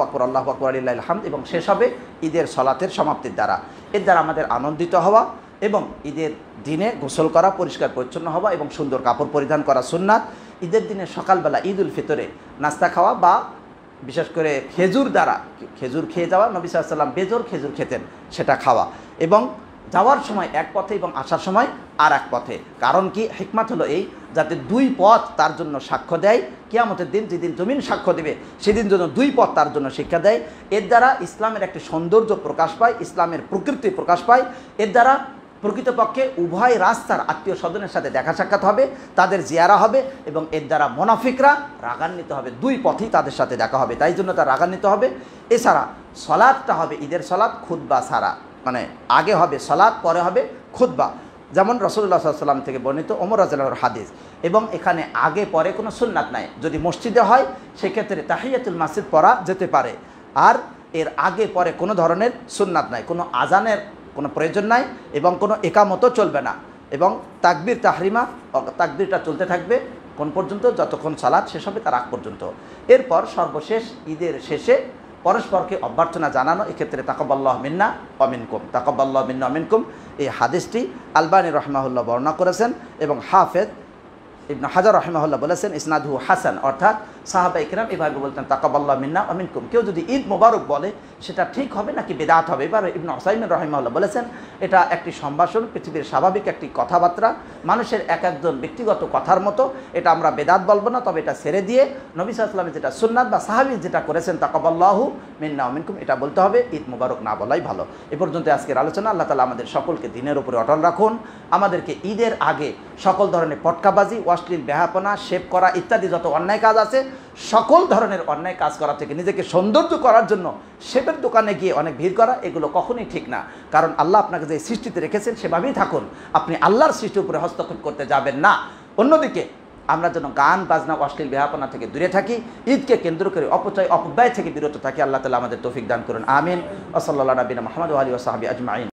আকবার লিল্লাহিল হামদ, এবং শেষ হবে ঈদের সলাতের সমাপ্তির দ্বারা। এর দ্বারা আমাদের আনন্দিত হওয়া এবং ঈদের দিনে গোসল করা, পরিষ্কার পরিচ্ছন্ন হওয়া এবং সুন্দর কাপড় পরিধান করা সুন্নাত। ঈদের দিনে সকালবেলা ঈদ উল ফিতরে নাস্তা খাওয়া বা বিশেষ করে খেজুর দ্বারা খেজুর খেয়ে যাওয়া, নবী সাল্লাল্লাহু আলাইহি ওয়াসাল্লাম বেজোর খেজুর খেতেন, সেটা খাওয়া, এবং যাওয়ার সময় এক পথে এবং আসার সময় আর এক পথে। কারণ কি, হিকমাত হলো এই, যাতে দুই পথ তার জন্য সাক্ষ্য দেয়। কিয়ামতের দিন যেদিন জমিন সাক্ষ্য দেবে সেদিন যেন দুই পথ তার জন্য শিক্ষা দেয়। এর দ্বারা ইসলামের একটি সৌন্দর্য প্রকাশ পায়, ইসলামের প্রকৃতি প্রকাশ পায়। এর দ্বারা প্রকৃতপক্ষে উভয় রাস্তার আত্মীয় স্বজনের সাথে দেখা সাক্ষাৎ হবে, তাদের জিয়ারা হবে, এবং এর দ্বারা মুনাফিকরা রাগান্বিত হবে। দুই পথেই তাদের সাথে দেখা হবে, তাই জন্য তারা রাগান্বিত হবে। এছাড়া সলাৎটা হবে ঈদের সলাৎ খুতবা ছাড়া, মানে আগে হবে সলাৎ পরে হবে খুতবা, যেমন রাসূলুল্লাহ সাল্লাল্লাহু আলাইহি ওয়াসাল্লাম থেকে বর্ণিত ওমর রাদিয়াল্লাহু আনহুর হাদিস। এবং এখানে আগে পরে কোনো সুন্নাত নাই। যদি মসজিদে হয় সেক্ষেত্রে তাহিয়াতুল মসজিদ পড়া যেতে পারে, আর এর আগে পরে কোনো ধরনের সুন্নাত নাই, কোনো আজানের কোনো প্রয়োজন নাই এবং কোনো একামতও চলবে না, এবং তাকবীর তাহরিমা, তাকবীরটা চলতে থাকবে, কোন পর্যন্ত? যতক্ষণ সালাত শেষ হবে তার আগ পর্যন্ত। এরপর সর্বশেষ ঈদের শেষে পরস্পরকে অভ্যর্থনা জানানো, এক্ষেত্রে তাকাব্বালাহু মিন্না ওয়া মিনকুম, তাকাব্বালাহু মিন্না ওয়া মিনকুম। এই হাদিসটি আলবানী রাহিমাহুল্লাহ বর্ণনা করেছেন এবং হাফেজ ইবনে হাজার রাহিমাহুল্লাহ বলেছেন ইসনাদুহু হাসান, অর্থাৎ সাহাবা ইকরাম এভাবে বলতেন তাকাব্বালাহু মিন্না ওয়া মিনকুম। কেউ যদি ঈদ মোবারক বলে সেটা ঠিক হবে নাকি বেদাত হবে? এবার ইবনে উসাইমিন রাহিমাহুল্লাহ বলেছেন এটা একটি সম্ভাষণ, পৃথিবীর স্বাভাবিক একটি কথাবার্তা, মানুষের এক একজন ব্যক্তিগত কথার মতো। এটা আমরা বেদাত বলবো না, তবে এটা ছেড়ে দিয়ে নবী সাল্লাল্লাহু আলাইহি ওয়াসাল্লাম যেটা সুন্নাত বা সাহাবী যেটা করেছেন তাকাব্বালাহু মিন্না ওয়া মিনকুম, এটা বলতে হবে, ঈদ মোবারক না বলাই ভালো। এ পর্যন্ত আজকের আলোচনা। আল্লাহ তাআলা আমাদের সকলকে দিনের উপরে অটল রাখুন। আমাদেরকে ঈদের আগে সকল ধরনের পটকাবাজি, অশ্লীল বেহাপনা, শেভ করা ইত্যাদি যত অন্যায় কাজ আছে, সকল ধরনের অন্যায় কাজ করা থেকে নিজেকে সৌন্দর্য করার জন্য শেভের দোকানে গিয়ে অনেক ভিড় করা, এগুলো কখনোই ঠিক না। কারণ আল্লাহ আপনাকে যে সৃষ্টিতে রেখেছেন সেভাবেই থাকুন, আপনি আল্লাহর সৃষ্টির উপরে হস্তক্ষেপ করতে যাবেন না। অন্যদিকে আমরা যেন গান বাজনা, অশ্লীল বেহাপনা থেকে দূরে থাকি, ঈদকে কেন্দ্র করে অপচয় অপব্যয় থেকে বিরত থাকি। আল্লাহ তাআলা আমাদের তৌফিক দান করুন, আমিন। ওয়া সাল্লাল্লাহু আলা নবিয়িনা মুহাম্মদ ওয়া আলিহি ওয়া সাহবিহি আজমাইন।